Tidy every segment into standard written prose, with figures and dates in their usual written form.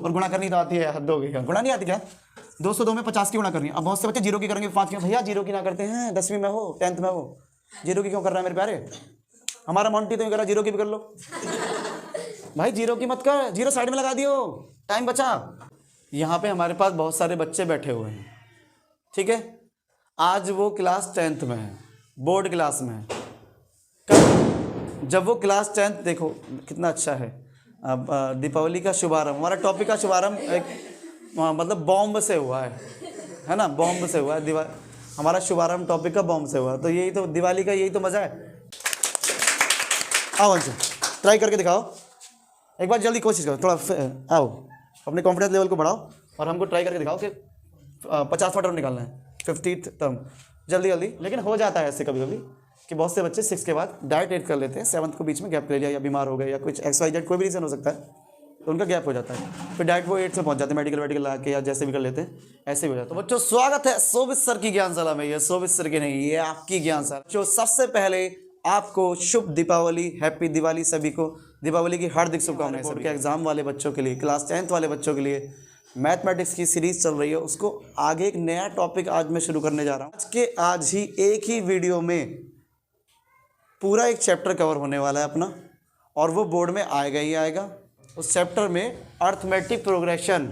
और गुणा करनी तो आती है, हद हो गई। गुणा नहीं आती क्या? 202 में 50 की गुणा करनी है। अब बहुत से बच्चे जीरो की करेंगे, 5 की। भैया जीरो की ना करते हैं, 10वीं में हो, 10th में हो, जीरो की क्यों कर रहा है मेरे प्यारे? हमारा मोंटी तो नहीं कर रहा, जीरो की भी कर लो भाई। जीरो की मत कर, जीरो साइड में लगा दियो, टाइम बचा। यहाँ पे हमारे पास बहुत सारे बच्चे बैठे हुए हैं, ठीक है। आज वो क्लास 10th में है, बोर्ड क्लास में है। कल जब वो क्लास 10th, देखो कितना अच्छा है। अब दीपावली का शुभारंभ, हमारा टॉपिक का शुभारंभ एक मतलब बॉम्ब से हुआ है ना, बॉम्ब से हुआ है। हमारा शुभारंभ टॉपिक का बॉम्ब से हुआ, तो यही तो दिवाली का, यही तो मज़ा है। आओ अंशु, ट्राई करके दिखाओ एक बार, जल्दी कोशिश करो, थोड़ा आओ, अपने कॉन्फिडेंस लेवल को बढ़ाओ और हमको ट्राई करके दिखाओ कि 50वां टर्म निकालना है, 50th टर्म, जल्दी जल्दी। लेकिन हो जाता है ऐसे कभी कभी कि बहुत से बच्चे 6 के बाद डायरेक्ट 8 कर लेते हैं, 7th को बीच में गैप ले लिया, या बीमार हो गए, या कुछ XYZ कोई भी रीज़न हो सकता है, तो उनका गैप हो जाता है, फिर डायरेक्ट वो 8 में पहुंच जाते हैं, मेडिकल ला के या जैसे भी कर लेते हैं, ऐसे ही हो जाता है। तो बच्चों स्वागत है शोभित सर की ज्ञानशाला में। ये शोभित सर की नहीं, ये आपकी ज्ञानशाला। जो सबसे पहले आपको शुभ दीपावली, हैप्पी दिवाली, सभी को दीपावली की हार्दिक शुभकामनाएं। सबके एग्जाम वाले बच्चों के लिए, क्लास 10th वाले बच्चों के लिए मैथमेटिक्स की सीरीज चल रही है, उसको आगे एक नया टॉपिक आज मैं शुरू करने जा रहा हूँ। आज ही एक ही वीडियो में पूरा एक चैप्टर कवर होने वाला है अपना, और वो बोर्ड में आएगा ही आएगा। उस चैप्टर में अर्थमेटिक प्रोग्रेशन,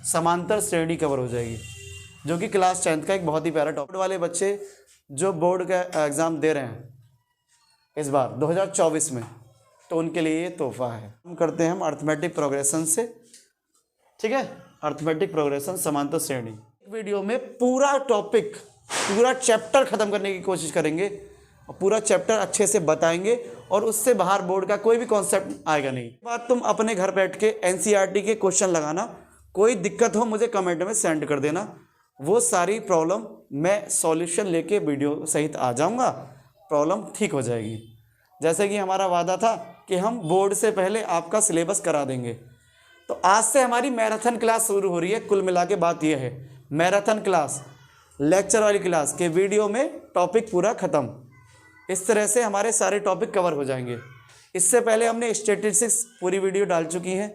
समांतर श्रेणी कवर हो जाएगी, जो कि क्लास 10th का एक बहुत ही प्यारा टॉपिक। वाले बच्चे जो बोर्ड का एग्ज़ाम दे रहे हैं इस बार 2024 में, तो उनके लिए ये तोहफा है। हम करते हैं हम अर्थमेटिक प्रोग्रेशन से, ठीक है, अर्थमेटिक प्रोग्रेशन समांतर श्रेणी। वीडियो में पूरा टॉपिक, पूरा चैप्टर ख़त्म करने की कोशिश करेंगे, और पूरा चैप्टर अच्छे से बताएंगे, और उससे बाहर बोर्ड का कोई भी कॉन्सेप्ट आएगा नहीं। बात तुम अपने घर बैठ के NCERT के क्वेश्चन लगाना, कोई दिक्कत हो मुझे कमेंट में सेंड कर देना, वो सारी प्रॉब्लम मैं सॉल्यूशन लेके वीडियो सहित आ जाऊँगा, प्रॉब्लम ठीक हो जाएगी। जैसे कि हमारा वादा था कि हम बोर्ड से पहले आपका सिलेबस करा देंगे, तो आज से हमारी मैराथन क्लास शुरू हो रही है। कुल मिला के बात यह है, मैराथन क्लास, लेक्चर वाली क्लास के वीडियो में टॉपिक पूरा ख़त्म। इस तरह से हमारे सारे टॉपिक कवर हो जाएंगे। इससे पहले हमने स्टैटिस्टिक्स पूरी वीडियो डाल चुकी हैं,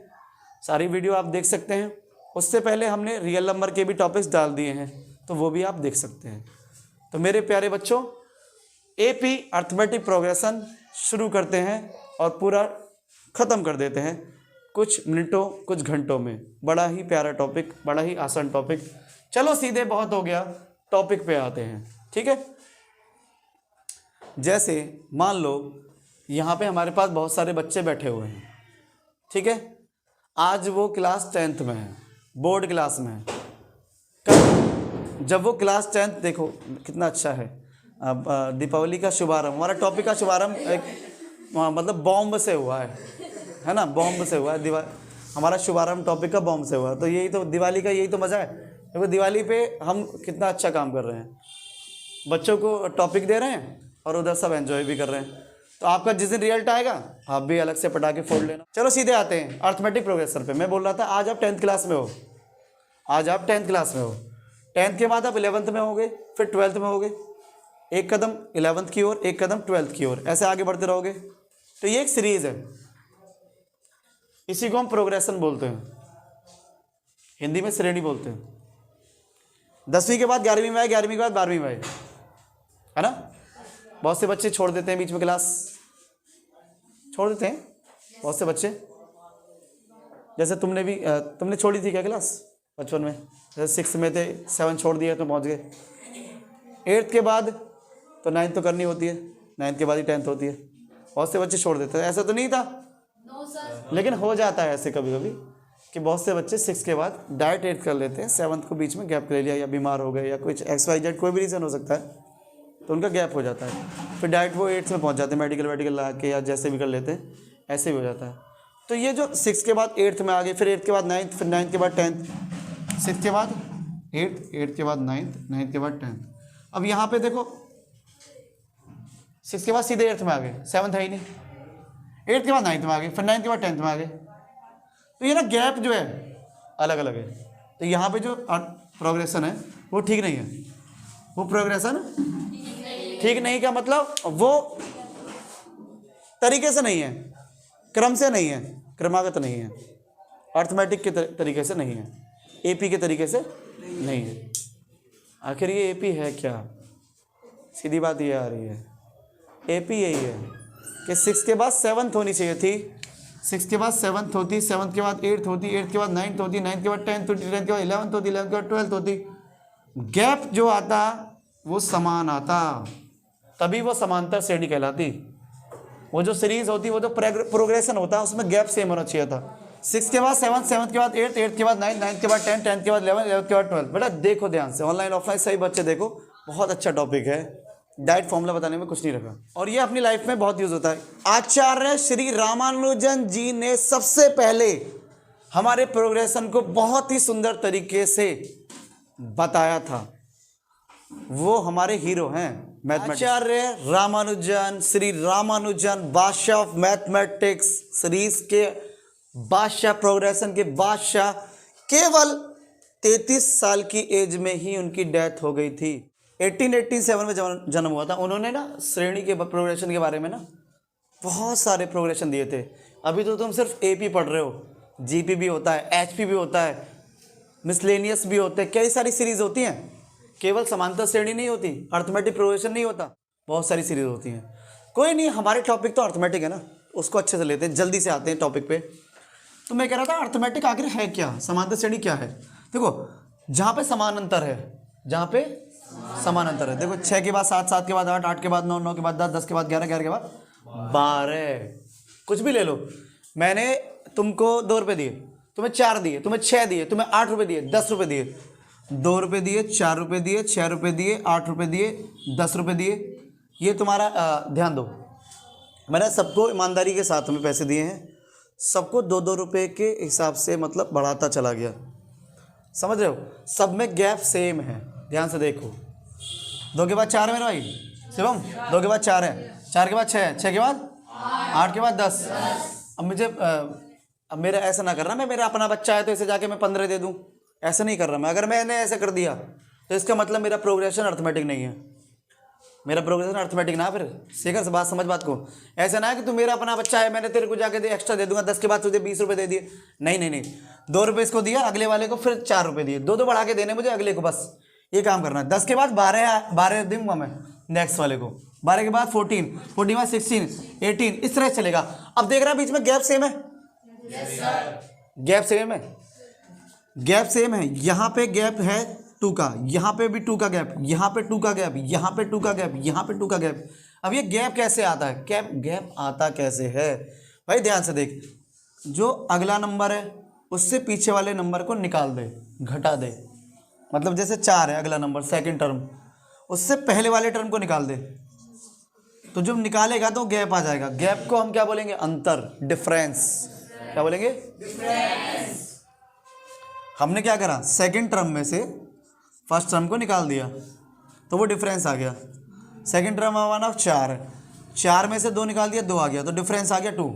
सारी वीडियो आप देख सकते हैं। उससे पहले हमने रियल नंबर के भी टॉपिक्स डाल दिए हैं, तो वो भी आप देख सकते हैं। तो मेरे प्यारे बच्चों, AP अर्थमेटिक प्रोग्रेशन शुरू करते हैं और पूरा ख़त्म कर देते हैं कुछ मिनटों, कुछ घंटों में। बड़ा ही प्यारा टॉपिक, बड़ा ही आसान टॉपिक। चलो सीधे, बहुत हो गया, टॉपिक पे आते हैं, ठीक है। जैसे मान लो यहाँ पे हमारे पास बहुत सारे बच्चे बैठे हुए हैं, ठीक है। आज वो क्लास 10th में है, बोर्ड क्लास में है। कल जब वो क्लास 10th, देखो कितना अच्छा है। अब दीपावली का शुभारंभ, हमारा टॉपिक का शुभारंभ एक मतलब बॉम्ब से हुआ है ना, बॉम्ब से हुआ है। हमारा शुभारंभ टॉपिक का बॉम्ब से हुआ, तो यही तो दिवाली का, यही तो मज़ा है। देखो दिवाली पे हम कितना अच्छा काम कर रहे हैं, बच्चों को टॉपिक दे रहे हैं और उधर सब एंजॉय भी कर रहे हैं। तो आपका जिस दिन रिजल्ट आएगा, आप भी अलग से पटाखे फोड़ लेना। चलो सीधे आते हैं अर्थमेटिक प्रोग्रेशन पे। मैं बोल रहा था आज आप 10th क्लास में हो, आज आप 10th क्लास में हो। 10th के बाद आप 11th में होगे, फिर 12th में होगे। एक कदम 11th की ओर, एक कदम 12th की ओर, ऐसे आगे बढ़ते रहोगे। तो ये एक सीरीज है, इसी को हम प्रोग्रेशन बोलते हैं, हिंदी में श्रेणी बोलते हैं। 10वीं के बाद 11वीं में आए, 11वीं के बाद 12वीं में आए, है ना। बहुत से बच्चे छोड़ देते हैं बीच में, क्लास छोड़ देते हैं बहुत से बच्चे। जैसे तुमने छोड़ी थी क्या क्लास बचपन में? जैसे 6th में थे, 7 छोड़ दिया तो पहुंच गए 8th के बाद, तो 9th तो करनी होती है, 9th के बाद ही 10th होती है। बहुत से बच्चे छोड़ देते हैं, ऐसा तो नहीं था। लेकिन हो जाता है ऐसे कभी कभी कि बहुत से बच्चे 6 के बाद डायरेक्ट 8 कर लेते हैं, 7th को बीच में गैप ले लिया, या बीमार हो गए, या कुछ XYZ कोई भी रीज़न हो सकता है, तो उनका गैप हो जाता है, फिर डायरेक्ट वो 8th में पहुंच जाते हैं, मेडिकल ला के या जैसे भी कर लेते हैं, ऐसे भी हो जाता है। तो ये जो 6 के बाद 8th में आ गए, फिर 8th के बाद 9th, फिर 9th के बाद 10th, 6th के बाद 8th, 8th के बाद 9th, 9th के बाद 10th। अब यहाँ पे देखो 6 के बाद सीधे 8th में आ गए, 7th है ही नहीं। 8th के बाद 9th में आ गए, फिर 9th के बाद 10th में आ गए। तो ये ना गैप जो है अलग अलग है। तो यहाँ पे जो प्रोग्रेशन है वो ठीक नहीं है, वो प्रोग्रेशन ठीक नहीं का मतलब वो तरीके से नहीं है, क्रम से नहीं है, क्रमागत नहीं है, अर्थमेटिक के तरीके से नहीं है, एपी के तरीके से नहीं है। आखिर ये एपी है क्या? सीधी बात ये आ रही है, एपी यही है कि 6 के बाद 7th होनी चाहिए थी, 6 के बाद 7th होती, 7th के बाद 8th होती, 8th के बाद 9th होती, 9th के बाद 10th होती, 10th के बाद 11th होती, 11th के बाद 12th होती। गैप जो आता वो समान आता, तभी वो समांतर श्रेणी कहलाती। वो जो सीरीज होती, वो जो प्रोग्रेशन होता, उसमें गैप सेम होना चाहिए था। 6 के बाद 7th, 7th के बाद 8th, 8th के बाद 9th, 9th के बाद 10th, 10th के बाद 11th, 11th के बाद 12th। बेटा देखो ध्यान से, ऑनलाइन ऑफलाइन सही बच्चे देखो, बहुत अच्छा टॉपिक है, डायरेक्ट फॉर्मूला बताने में कुछ नहीं रखा, और ये अपनी लाइफ में बहुत यूज होता है। आचार्य श्री रामानुजन जी ने सबसे पहले हमारे प्रोग्रेशन को बहुत ही सुंदर तरीके से बताया था। वो हमारे हीरो हैं मैथमेटिक्स। आचार्य रामानुजन, श्री रामानुजन, बादशाह ऑफ मैथमेटिक्स, सीरीज के बादशाह, प्रोग्रेशन के बादशाह। केवल 33 साल की एज में ही उनकी डेथ हो गई थी। 1887 में जन्म हुआ था। उन्होंने ना श्रेणी के प्रोग्रेशन के बारे में ना बहुत सारे प्रोग्रेशन दिए थे। अभी तो तुम सिर्फ एपी पढ़ रहे हो, जीपी भी होता है, एचपी भी होता है, मिसलेनियस भी होते हैं, कई सारी सीरीज होती हैं। केवल समांतर श्रेणी नहीं होती, अर्थमेटिक प्रोग्रेशन नहीं होता, बहुत सारी सीरीज होती हैं। कोई नहीं, हमारे टॉपिक तो अर्थमेटिक है ना, उसको अच्छे से लेते हैं, जल्दी से आते हैं टॉपिक पे। तो मैं कह रहा था अर्थमेटिक आखिर है क्या, समांतर श्रेणी क्या है। देखो जहाँ पे समान अंतर है, जहाँ पे समान अंतर है, देखो 6 के बाद 7, 7 के बाद 8, 8 के बाद 9, 9 के बाद 10, 10 के बाद 11, 11 के बाद 12, कुछ भी ले लो। मैंने तुमको 2 रुपये दिए, तुम्हें 4 दिए, तुम्हें 6 दिए, तुम्हें 8 रुपये दिए, 10 रुपये दिए, 2 रुपये दिए, 4 रुपये दिए, 6 रुपये दिए, 8 रुपये दिए, 10 रुपये दिए। ये तुम्हारा ध्यान दो, मैंने सबको ईमानदारी के साथ में पैसे दिए हैं, सबको 2-2 रुपये के हिसाब से मतलब बढ़ाता चला गया। समझ रहे हो, सब में गैप सेम है, ध्यान से देखो। 2 के बाद 4 मेरे भाई शिवम, 2 के बाद 4 है, 4 के बाद 6 है, 6 के बाद 8 के बाद 10। अब मुझे अब मेरा ऐसा ना करना, मैं मेरा अपना बच्चा है तो इसे जाके मैं 15 दे दूं, ऐसा नहीं कर रहा मैं। अगर मैंने ऐसे कर दिया तो इसका मतलब मेरा प्रोग्रेशन अर्थमेटिक नहीं है, मेरा प्रोग्रेशन अर्थमेटिक ना। फिर शेखर से बात समझ बात को, ऐसा ना है कि तू मेरा अपना बच्चा है, मैंने तेरे को जाके एक्स्ट्रा दे दूंगा, 10 के बाद तुझे 20 रुपये दे दिए। नहीं नहीं नहीं, 2 रुपये इसको दिया, अगले वाले को फिर 4 रुपये दिए, 2 बढ़ा के देने मुझे अगले को, बस ये काम करना है। 10 के बाद 12 दूंगा मैं नेक्स्ट वाले को, 12 के बाद 14, 14 के बाद 16, 18, इस तरह चलेगा। अब देख रहा है बीच में गैप सेम है, गैप सेम है, गैप सेम है। यहाँ पे गैप है 2 का, यहाँ पे भी 2 का गैप, यहाँ पे 2 का गैप, यहाँ पे 2 का गैप, यहाँ पे 2 का गैप। अब ये गैप कैसे आता है, गैप आता कैसे है भाई, ध्यान से देख। जो अगला नंबर है उससे पीछे वाले नंबर को निकाल दे, घटा दे। मतलब जैसे 4 है अगला नंबर, सेकंड टर्म, उससे पहले वाले टर्म को निकाल दे, तो जब निकालेगा तो गैप आ जाएगा। गैप को हम क्या बोलेंगे, अंतर, डिफरेंस। क्या बोलेंगे, डिफरेंस। हमने क्या करा, सेकंड टर्म में से फर्स्ट टर्म को निकाल दिया तो वो डिफरेंस आ गया। सेकंड टर्म हमारा 4 है, 4 में से 2 निकाल दिया, 2 आ गया, तो डिफरेंस आ गया 2।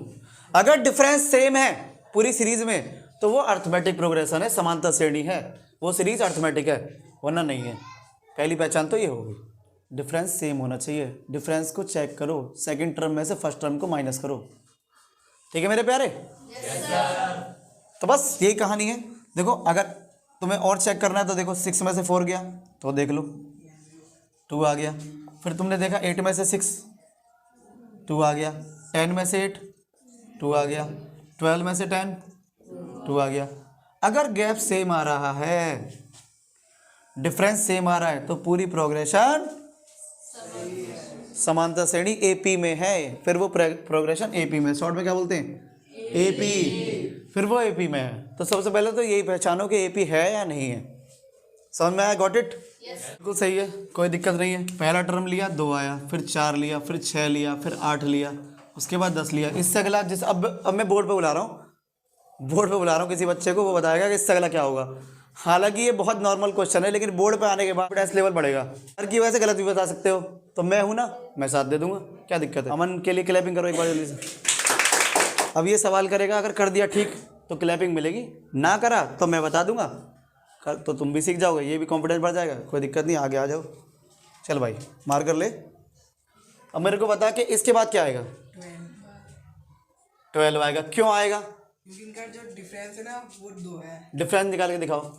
अगर डिफरेंस सेम है पूरी सीरीज में तो वो अर्थमेटिक प्रोग्रेशन है, समांतर श्रेणी है, वो सीरीज अर्थमेटिक है, वरना नहीं है। पहली पहचान तो ये होगी, डिफरेंस सेम होना चाहिए। डिफरेंस को चेक करो, सेकंड टर्म में से फर्स्ट टर्म को माइनस करो। ठीक है मेरे प्यारे, तो बस यही कहानी है। देखो अगर तुम्हें और चेक करना है तो देखो 6 में से 4 गया तो देख लो 2 आ गया, फिर तुमने देखा 8 में से 6 2 आ गया, 10 में से 8 2 आ गया, 12 में से 10 2 आ गया। अगर गैप सेम आ रहा है, डिफरेंस सेम आ रहा है, तो पूरी प्रोग्रेशन समांतर श्रेणी एपी में है। फिर वो प्रोग्रेशन एपी में, शॉर्ट में क्या बोलते हैं, एपी, फिर वो एपी में है। तो सबसे पहले तो यही पहचानो कि एपी है या नहीं है। समझ में आया, गॉट इट, बिल्कुल सही है, कोई दिक्कत नहीं है। पहला टर्म लिया 2 आया, फिर 4 लिया, फिर 6 लिया, फिर 8 लिया, उसके बाद 10 लिया। इससे अगला जिस अब मैं बोर्ड पे बुला रहा हूँ, किसी बच्चे को, वो बताएगा कि इससे अगला क्या होगा। हालांकि ये बहुत नॉर्मल क्वेश्चन है, लेकिन बोर्ड पे आने के बाद टेस्ट लेवल बढ़ेगा। हर की वजह से गलत भी बता सकते हो, तो मैं हूँ ना, मैं साथ दे दूंगा, क्या दिक्कत है। अमन के लिए क्लैपिंग करो एक बार जल्दी से। अब ये सवाल करेगा, अगर कर दिया ठीक तो क्लैपिंग मिलेगी, ना करा तो मैं बता दूंगा, तो तुम भी सीख जाओगे, ये भी कॉन्फिडेंस बढ़ जाएगा। कोई दिक्कत नहीं, आगे आ जाओ। चल भाई मार कर ले। अब मेरे को बता कि इसके बाद क्या आएगा, 12 आएगा। क्यों आएगा, क्योंकि इनका जो डिफरेंस है ना वो 2 है। डिफरेंस निकाल के दिखाओ।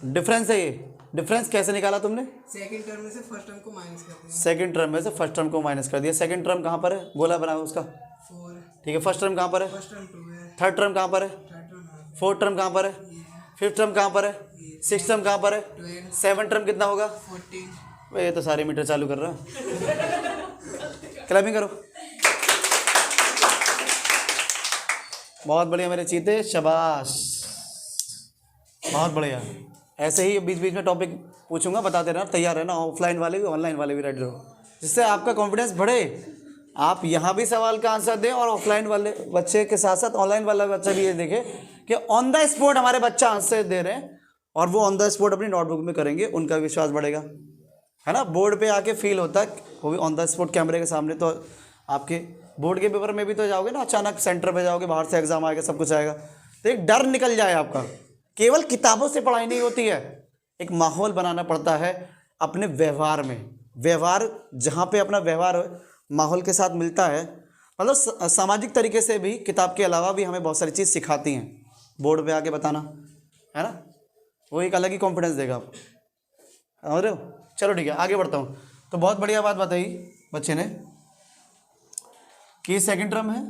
डिफरेंस है ये। डिफरेंस कैसे निकाला तुमने? सेकंड टर्म में से फर्स्ट टर्म को माइनस कर दिया। सेकंड टर्म में से फर्स्ट टर्म को माइनस कर दिया। सेकंड टर्म कहाँ पर है? गोला बनाओ उसका। 4 ठीक है। फर्स्ट टर्म कहाँ पर है? फर्स्ट टर्म 2 है। थर्ड टर्म कहाँ पर है? थर्ड टर्म है फोर्थ टर्म कहाँ पर है? फिफ्थ टर्म कहाँ पर है? सिक्स टर्म कहाँ पर है? 12 सेवन टर्म कितना होगा? 14। ये तो सारे मीटर चालू कर रहा है। क्लैपिंग करो। बहुत बढ़िया मेरे चीते, शाबाश, बहुत बढ़िया। ऐसे ही बीच बीच में टॉपिक पूछूंगा, बताते रहना, तैयार रहना। ऑफलाइन वाले भी ऑनलाइन वाले भी रेडी रहो, जिससे आपका कॉन्फिडेंस बढ़े। आप यहाँ भी सवाल का आंसर दें और ऑफलाइन वाले बच्चे के साथ साथ ऑनलाइन वाला बच्चा भी ये देखे कि ऑन द स्पॉट हमारे बच्चा आंसर दे रहे हैं और वो ऑन द स्पॉट अपनी नोटबुक में करेंगे, उनका विश्वास बढ़ेगा, है ना। बोर्ड पे आके फील होता है, वो भी ऑन द स्पॉट कैमरे के सामने। तो आपके बोर्ड के पेपर में भी तो जाओगे ना, अचानक सेंटर पे जाओगे, बाहर से एग्जाम आएगा, सब कुछ आएगा, तो एक डर निकल जाए आपका। केवल किताबों से पढ़ाई नहीं होती है, एक माहौल बनाना पड़ता है अपने व्यवहार में। व्यवहार जहाँ पे अपना व्यवहार माहौल के साथ मिलता है, मतलब सामाजिक तरीके से भी किताब के अलावा भी हमें बहुत सारी चीज़ सिखाती हैं। बोर्ड पे आके बताना, है ना, वो एक अलग ही कॉन्फिडेंस देगा आप, समझ रहे हो। चलो ठीक है, आगे बढ़ता हूँ। तो बहुत बढ़िया बात बताई बच्चे ने कि ये सेकेंड टर्म है,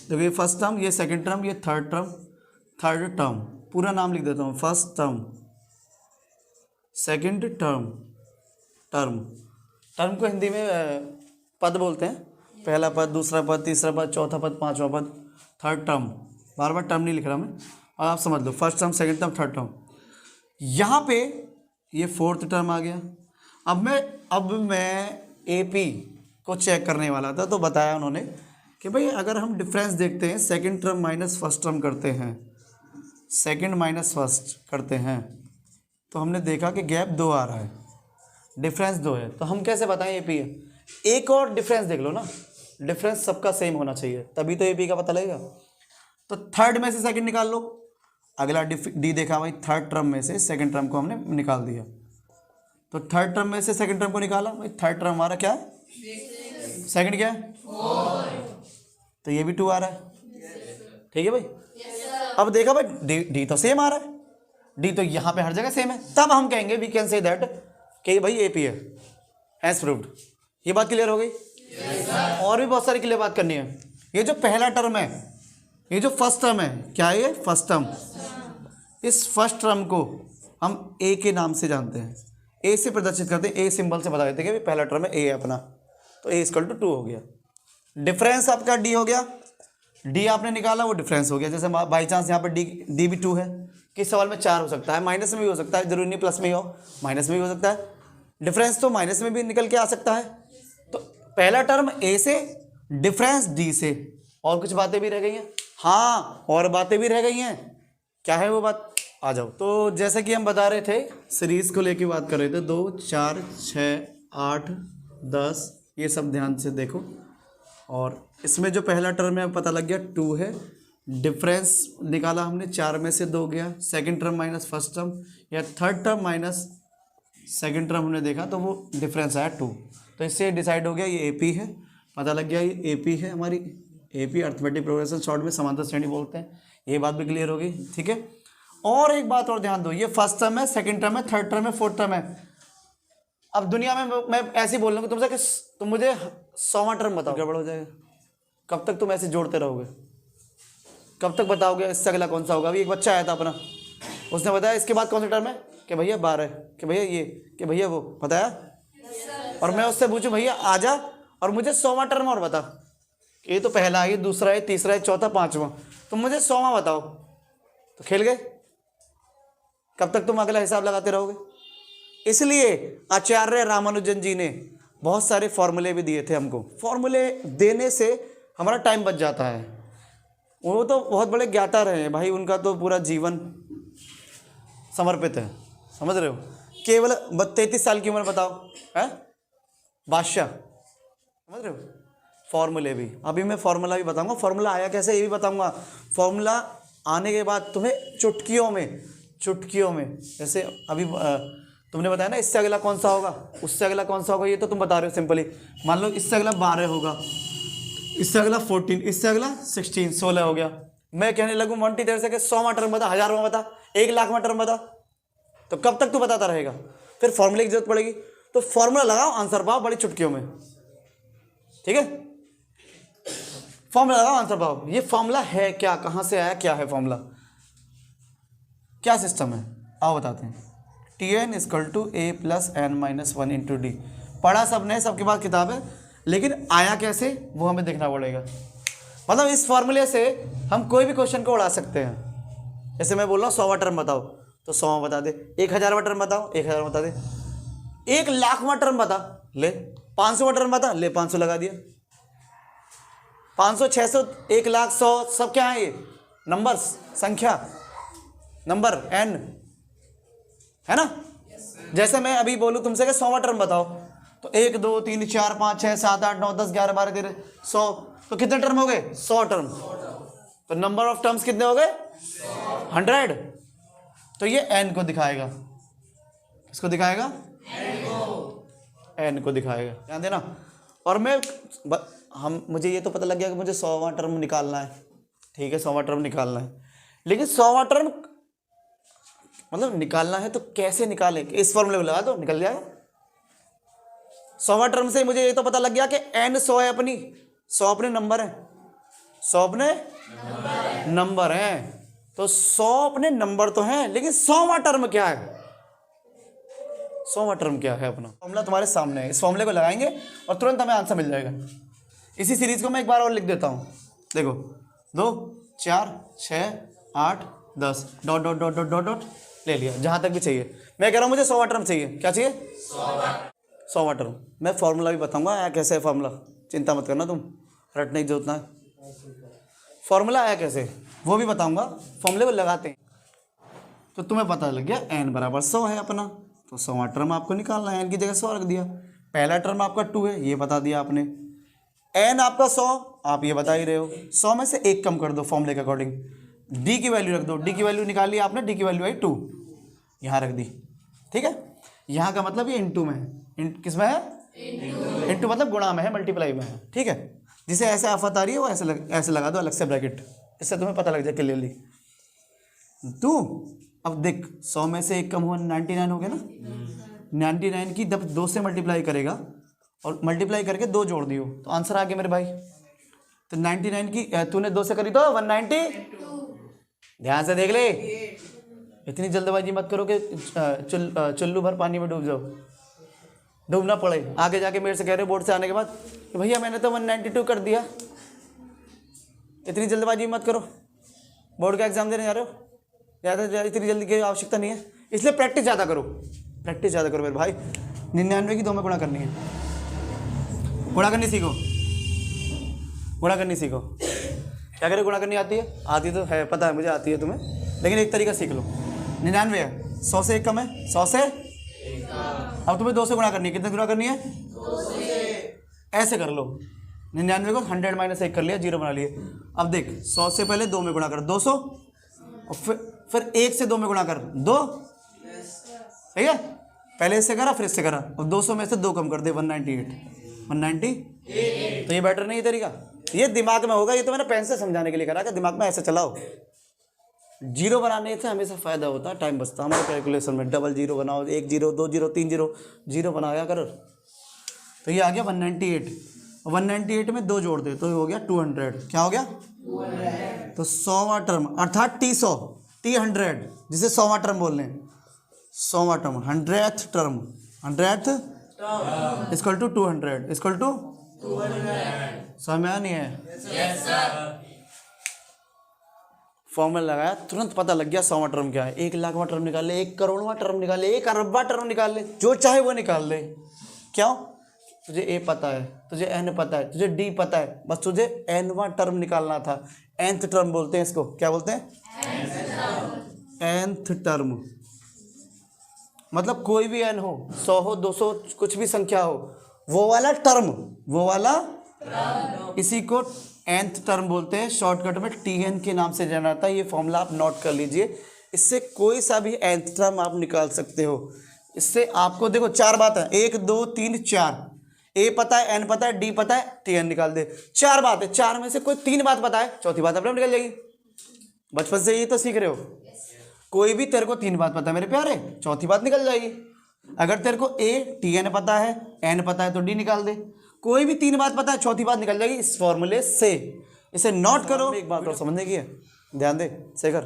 देखो ये फर्स्ट टर्म, ये सेकेंड टर्म, ये थर्ड टर्म, थर्ड टर्म, पूरा नाम लिख देता हूँ। First term, second term, term, term को हिंदी में पद बोलते हैं। पहला पद, दूसरा पद, तीसरा पद, चौथा पद, पांचवा पद, थर्ड टर्म। बार बार टर्म नहीं लिख रहा मैं, और आप समझ लो first term, second term, third term. यहाँ पे ये फोर्थ टर्म आ गया। अब मैं एपी को चेक करने वाला था, तो बताया उन्होंने कि भाई अगर हम डिफरेंस देखते हैं, second term minus first term करते हैं, सेकेंड माइनस फर्स्ट करते हैं, तो हमने देखा कि गैप 2 आ रहा है, डिफरेंस 2 है। तो हम कैसे बताएं एपी है? एक और डिफरेंस देख लो ना, डिफरेंस सबका सेम होना चाहिए, तभी तो एपी का पता लगेगा। तो थर्ड में से सेकंड निकाल लो। अगला डी देखा भाई, थर्ड टर्म में से सेकंड टर्म को हमने निकाल दिया। तो थर्ड टर्म में से सेकंड टर्म को निकाला भाई, थर्ड टर्म हमारा क्या है? सेकंड क्या है? 4। तो ये भी 2 आ रहा है, ठीक है भाई। अब देखा भाई डी तो सेम आ रहा है, डी तो यहाँ पे हर जगह सेम है, तब हम कहेंगे वी कैन से दैट कि भाई एपी है, एज प्रूव्ड। ये बात क्लियर हो गई? और भी बहुत सारी क्लियर बात करनी है। ये जो पहला टर्म है, ये जो फर्स्ट टर्म है, क्या है ये? First term. इस फर्स्ट टर्म को हम ए के नाम से जानते हैं, ए से प्रदर्शित करते हैं, ए सिंबल से बता देते हैं कि पहला टर्म है ए है अपना, तो ए इक्वल टू 2 हो गया। डिफरेंस आपका डी हो गया, डी आपने निकाला, वो डिफरेंस हो गया। जैसे बाई चांस यहाँ पर डी भी 2 है, किस सवाल में 4 हो सकता है, माइनस में भी हो सकता है, जरूरी नहीं प्लस में ही हो, माइनस में भी हो सकता है। डिफरेंस तो माइनस में भी निकल के आ सकता है। तो पहला टर्म ए से, डिफरेंस डी से। और कुछ बातें भी रह गई हैं? हाँ, और बातें भी रह गई हैं। क्या है वो बात? आ जाओ। तो जैसे कि हम बता रहे थे, सीरीज को लेके बात कर रहे थे, 2, 4, 6, 8, 10, ये सब ध्यान से देखो। और इसमें जो पहला टर्म है पता लग गया 2 है, डिफरेंस निकाला हमने, 4 में से 2 गया, second term minus first term, या third term minus second term हमने देखा, तो वो डिफरेंस आया 2। तो इससे डिसाइड हो गया ये एपी है, पता लग गया ये एपी है हमारी। एपी अर्थमेटिक प्रोग्रेशन, शॉर्ट में समांतर श्रेणी बोलते हैं। ये बात भी क्लियर हो गई, ठीक है। और एक बात और ध्यान दो, ये फर्स्ट टर्म है, सेकंड टर्म है, थर्ड टर्म है, फोर्थ टर्म है। अब दुनिया में मैं ऐसे ही बोल रहा हूँ तुमसे कि तुम मुझे 100वां टर्म बताओ, गड़बड़ हो जाएगा। कब तक तुम ऐसे जोड़ते रहोगे? कब तक बताओगे इससे अगला कौन सा होगा? अभी एक बच्चा आया था अपना, उसने बताया इसके बाद कौन सा टर्म है, कि भैया 12, कि भैया ये, कि भैया वो, बताया। और मैं उससे पूछूं भैया आजा और मुझे 100वां टर्म और बता, ये तो पहला है, ये दूसरा है, तीसरा है, चौथा, पांचवा, तुम मुझे 100वां बताओ, तो खेल गए। कब तक तुम अगला हिसाब लगाते रहोगे? इसलिए आचार्य रामानुजन जी ने बहुत सारे फॉर्मूले भी दिए थे हमको। फॉर्मूले देने से हमारा टाइम बच जाता है। वो तो बहुत बड़े ज्ञाता रहे हैं भाई, उनका तो पूरा जीवन समर्पित है, समझ रहे हो। केवल 33 साल की उम्र बताओ, है बादशाह, समझ रहे हो। फॉर्मूले भी, अभी मैं फॉर्मूला भी बताऊंगा, फॉर्मूला आया कैसे ये भी बताऊंगा। फॉर्मूला आने के बाद तुम्हें चुटकियों में, जैसे अभी तुमने बताया ना इससे अगला कौन सा होगा, उससे अगला कौन सा होगा, ये तो तुम बता रहे हो सिंपली। मान लो इससे अगला 12 होगा, इससे अगला 14, इससे अगला 16, 16 हो गया। मैं कहने लगूँ मोंटी देर से कि 100वां टर्म बता, 1000वां बता, 1,00,000वां टर्म बता, तो कब तक तू बताता रहेगा? फिर फॉर्मूले की जरूरत पड़ेगी। तो फॉर्मूला लगाओ, आंसर पाओ बड़ी चुटकियों में, ठीक है? फॉर्मूला लगाओ, आंसर पाओ। ये फॉर्मूला है क्या, कहाँ से आया, क्या है फॉर्मूला, क्या सिस्टम है, आओ बताते हैं। Tn = a+n-1 × d। पढ़ा सबने, सबके पास किताब है, लेकिन आया कैसे वो हमें देखना पड़ेगा। मतलब इस फॉर्मूले से हम कोई भी क्वेश्चन को उड़ा सकते हैं। जैसे मैं बोल रहा हूँ 100वां टर्म बताओ, तो 100वां बता दे। 1000वां टर्म बताओ, 1000 बता दे। 1,00,000वां टर्म बता, ले। 500वां टर्म बता, ले 500 लगा दिया। 500, 600, 1,00,000, 100 सब क्या है? ये नंबर्स, संख्या, नंबर n है ना। जैसे मैं अभी बोलूँ तुमसे कि 100वां टर्म बताओ, तो 1 2 3 4 5 6 7 8 9 10 11 12 13 100, तो कितने टर्म हो गए? 100 टर्म। तो नंबर ऑफ टर्म्स कितने हो गए? 100। तो ये n को दिखाएगा, किसको दिखाएगा? n को दिखाएगा, ध्यान देना। और मैं मुझे ये तो पता लग गया कि मुझे 100वां टर्म निकालना है, ठीक है, 100वां टर्म निकालना है। लेकिन 100वां टर्म मतलब निकालना है तो कैसे निकालें? इस फॉर्मूले में लगा दो, निकल जाएगा। 100वां टर्म से मुझे ये तो पता लग गया कि n 100 है, अपनी 100 अपने नंबर है, 100 अपने नंबर है। तो 100 अपने नंबर तो हैं, लेकिन 100वां टर्म क्या है? 100वां टर्म क्या है अपना? फॉर्मूला तुम्हारे सामने है, इस फॉर्मूले को लगाएंगे और तुरंत हमें आंसर मिल जाएगा। इसी सीरीज को मैं एक बार और लिख देता हूँ, देखो 2 4 6 8 10 dot dot dot dot dot dot ले लिया, जहाँ तक भी चाहिए। मैं कह रहा हूँ मुझे 100वां टर्म चाहिए, क्या चाहिए? 100वां टर्म। मैं फॉर्मूला भी बताऊँगा आया कैसे है फॉर्मूला, चिंता मत करना तुम, रटने की जरूरत ना है। फॉर्मूला आया कैसे वो भी बताऊँगा, फॉर्मूले को लगाते हैं। तो तुम्हें पता लग गया n = 100 है अपना, तो 100वां टर्म आपको निकालना है, n की जगह 100 रख दिया। पहला टर्म आपका 2 है, ये बता दिया आपने। n आपका 100, आप ये बता ही रहे हो। 100 में से 1 कम कर दो फॉर्मूले के अकॉर्डिंग, d की वैल्यू रख दो। d की वैल्यू निकाली आपने, d की वैल्यू आई 2, यहाँ रख दी, ठीक है। यहाँ का मतलब ये इंटू में है, किस में है? इंटू मतलब गुणा में है, मल्टीप्लाई में है, ठीक है। जिसे ऐसे आफत आ रही है वो ऐसे लगा दो अलग से ब्रैकेट, इससे तुम्हें पता लग जाए क्लियरली। तू अब देख 100 में से 1 कम हुआ 99 हो गया ना। 99 की जब 2 से मल्टीप्लाई करेगा और मल्टीप्लाई करके 2 जोड़ दियो तो आंसर आ गया मेरे भाई। तो 99 की तूने 2 से करी तो 192। ध्यान से देख ले, इतनी जल्दबाजी मत करो कि चुल्लू भर पानी में डूब जाओ, डूबना पड़े। आगे जाके मेरे से कह रहे हो बोर्ड से आने के बाद कि भैया मैंने तो 192 कर दिया। इतनी जल्दबाजी मत करो, बोर्ड का एग्जाम देने जा रहे हो, ज़्यादा इतनी जल्दी की आवश्यकता नहीं है। इसलिए प्रैक्टिस ज़्यादा करो, प्रैक्टिस ज़्यादा करो मेरे भाई। 99 की 2 में गुणा करनी है, गुणा करनी सीखो, गुणा करनी सीखो। क्या करे, गुणा करनी आती है? आती तो है, पता है मुझे आती है तुम्हें, लेकिन एक तरीका सीख लो। 99 है, 100 से 1 कम है, 100 से अब तुम्हें 2 से गुणा करनी है। कितने गुणा करनी है? 2 से। ऐसे कर लो, 99 को 100 - 1 कर लिया, 0 बना लिए। अब देख 100 से पहले 2 में गुणा कर 200, और फिर 1 से 2 में गुणा कर 2, ठीक है। पहले इससे करा फिर इससे करा, और 200 में से 2 कम कर दे 198। तो ये बेटर नहीं तरीका, ये दिमाग में होगा। ये तो मैंने पेन से समझाने के लिए करा कि दिमाग में ऐसे चलाओ। 0 बनाने से हमेशा फ़ायदा होता है, टाइम बचता है हमारे कैलकुलेशन में। डबल 0 बनाओ, 1 0 2 0 3 0 0 बनाया कर। तो ये आ गया 198। 198 में 2 जोड़ दे तो ये हो गया 200। क्या हो गया? 200। तो 100वां टर्म अर्थात T100, T100 जिसे 100वां टर्म बोल रहे हैं, 100वां term 100th term, 100th equal to 200 equal to 200। समझ में आया नहीं है? Yes sir. फॉर्मूला लगाया, तुरंत पता लग गया 100वां टर्म क्या है। 1,00,000वां टर्म निकाल ले, 1 करोड़वां टर्म निकाल ले, 1 अरबवां टर्म निकाल ले, जो चाहे वो निकाल ले। क्यों? तुझे ए पता है, तुझे एन पता है, तुझे डी पता है, बस तुझे एनवां टर्म निकालना था। nth टर्म बोलते हैं इसको, क्या बोलते हैं? nth term. मतलब कोई भी n हो, 100 हो, 200, कुछ भी संख्या हो, वो वाला टर्म, वो वाला इसी को nth टर्म बोलते हैं। शॉर्टकट में tn के नाम से जाना जाता है। ये फॉर्मूला आप नोट कर लीजिए, इससे कोई सा भी nth टर्म आप निकाल सकते हो। इससे आपको देखो चार बात है, 1 2 3 4, ए पता है, एन पता है, डी पता है, टी एन निकाल दे। चार बात है, चार में से कोई तीन बात पता है, चौथी बात अपने आप निकल जाएगी। बचपन से ये तो सीख रहे हो, कोई भी तेरे को तीन बात पता है मेरे प्यारे, चौथी बात निकल जाएगी। अगर तेरे को ए टी एन पता है, एन पता है तो डी निकाल दे। कोई भी तीन बात पता है, चौथी बात निकल जाएगी इस फॉर्मूले से। इसे नोट करो। एक बात और समझने की है, ध्यान दे शेखर।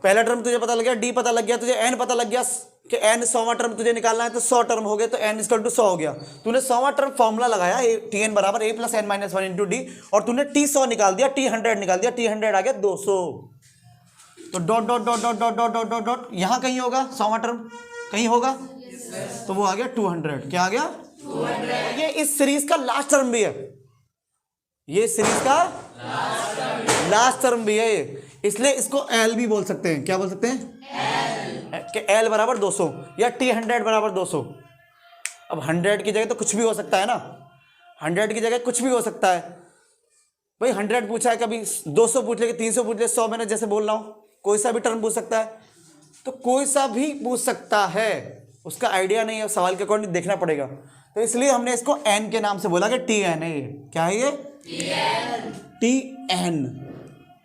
पहला टर्म तुझे पता लग गया, डी पता लग गया, तुझे एन पता लग गया कि एन 100वां टर्म तुझे निकालना है, तो 100 टर्म हो गए, तो एन इक्वल टू 100 हो गया। तूने 100वां टर्म फॉर्मूला लगाया टी एन बराबर A plus N minus 1 into D, और तूने टी 100 निकाल दिया, टी 100 निकाल दिया, टी 100 आ गया 200। तो dot dot dot dot dot dot dot dot dot यहाँ कहीं होगा 100वां टर्म, कहीं होगा, तो वो आ गया 200। क्या आ गया 200। ये इस सीरीज का लास्ट टर्म भी है, ये सीरीज का लास्ट टर्म भी है ये, इसलिए इसको एल भी बोल सकते हैं। क्या बोल सकते हैं? कि एल बराबर 200 या टी 100 बराबर 200। अब 100 की जगह तो कुछ भी हो सकता है ना, 100 की जगह कुछ भी हो सकता है भाई। 100 पूछा है, कभी 200 पूछ ले, 300 पूछ ले, 100 मैंने जैसे बोल रहा हूँ, कोई सा भी टर्म पूछ सकता है, तो कोई सा भी पूछ सकता है। उसका आइडिया नहीं है, सवाल के अकॉर्डिंग देखना पड़ेगा। तो इसलिए हमने इसको एन के नाम से बोला कि टी एन है। ये क्या है? ये टी एन।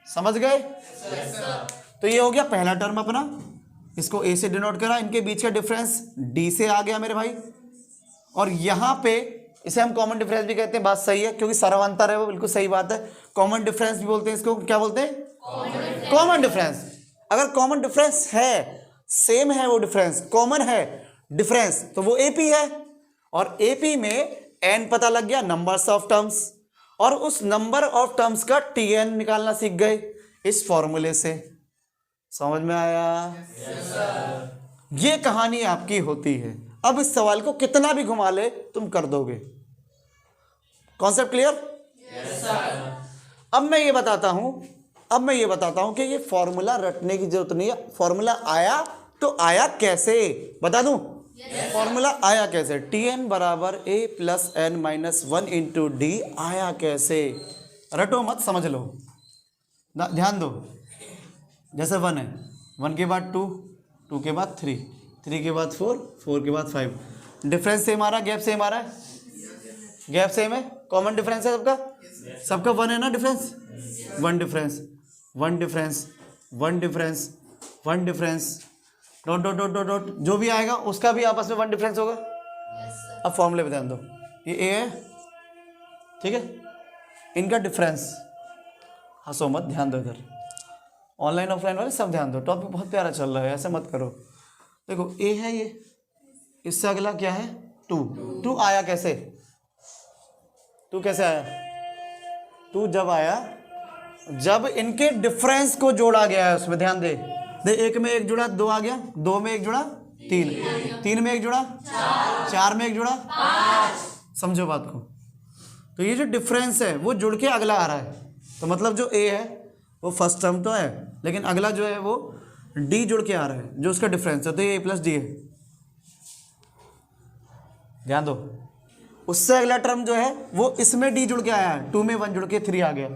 समझ गए? तो ये हो गया पहला टर्म अपना, इसको ए से डिनोट करा, इनके बीच का डिफरेंस डी से आ गया मेरे भाई। और यहाँ पे इसे हम कॉमन डिफरेंस भी कहते हैं, बात सही है, क्योंकि सर्वांतर है वो, बिल्कुल सही बात है। कॉमन डिफरेंस भी बोलते हैं इसको, क्या बोलते हैं? Common difference. अगर कॉमन डिफरेंस है, सेम है वो डिफरेंस, कॉमन है डिफरेंस, तो वो एपी है। और एपी में एन पता लग गया, नंबर्स ऑफ टर्म्स, और उस नंबर ऑफ टर्म्स का टी एन निकालना सीख गए इस फॉर्मूले से। समझ में आया? ये कहानी आपकी होती है। अब इस सवाल को कितना भी घुमा ले तुम कर दोगे। Concept clear? अब मैं ये बताता हूं कि ये फॉर्मूला रटने की जरूरत नहीं है। फॉर्मूला आया तो आया कैसे, बता दूं? फॉर्मूला आया कैसे? टी एन बराबर A plus N minus 1 into D आया कैसे? रटो मत, समझ लो, ध्यान दो। जैसे 1 है, 1 के बाद 2, 2 के बाद 3, 3 के बाद 4, 4 के बाद 5। डिफरेंस सेम आ रहा है, गैप सेम आ रहा है, गैप सेम है, कॉमन डिफरेंस है सबका, सबका 1 है ना difference. 1 difference, 1 difference, 1 difference, 1 difference, dot dot dot dot dot, जो भी आएगा उसका भी आपस में 1 डिफरेंस होगा। अब फॉर्मूले पे ध्यान दो, ये ए है, ठीक है, इनका डिफरेंस, हंसो मत, ध्यान दो इधर, ऑनलाइन ऑफलाइन वाले सब ध्यान दो, टॉपिक बहुत प्यारा चल रहा है, ऐसे मत करो। देखो ए है ये, इससे अगला क्या है? 2। 2 आया कैसे? 2 कैसे आया? 2 जब आया, जब इनके डिफरेंस को जोड़ा गया है उसमें, ध्यान दे, 1 में 1 जुड़ा 2 आ गया, 2 में 1 जुड़ा 3, 3 में 1 जुड़ा 4 में 1 जुड़ा 5। समझो बात को। तो ये जो डिफरेंस है वो जुड़ के अगला आ रहा है, तो मतलब जो ए है वो फर्स्ट टर्म तो है, लेकिन अगला जो है वो डी जुड़ के आ रहा है, जो उसका डिफरेंस है, तो ये ए प्लस डी है। ध्यान दो, उससे अगला टर्म जो है वो इसमें डी जुड़ के आया है, 2 में 1 जुड़ के 3 आ गया।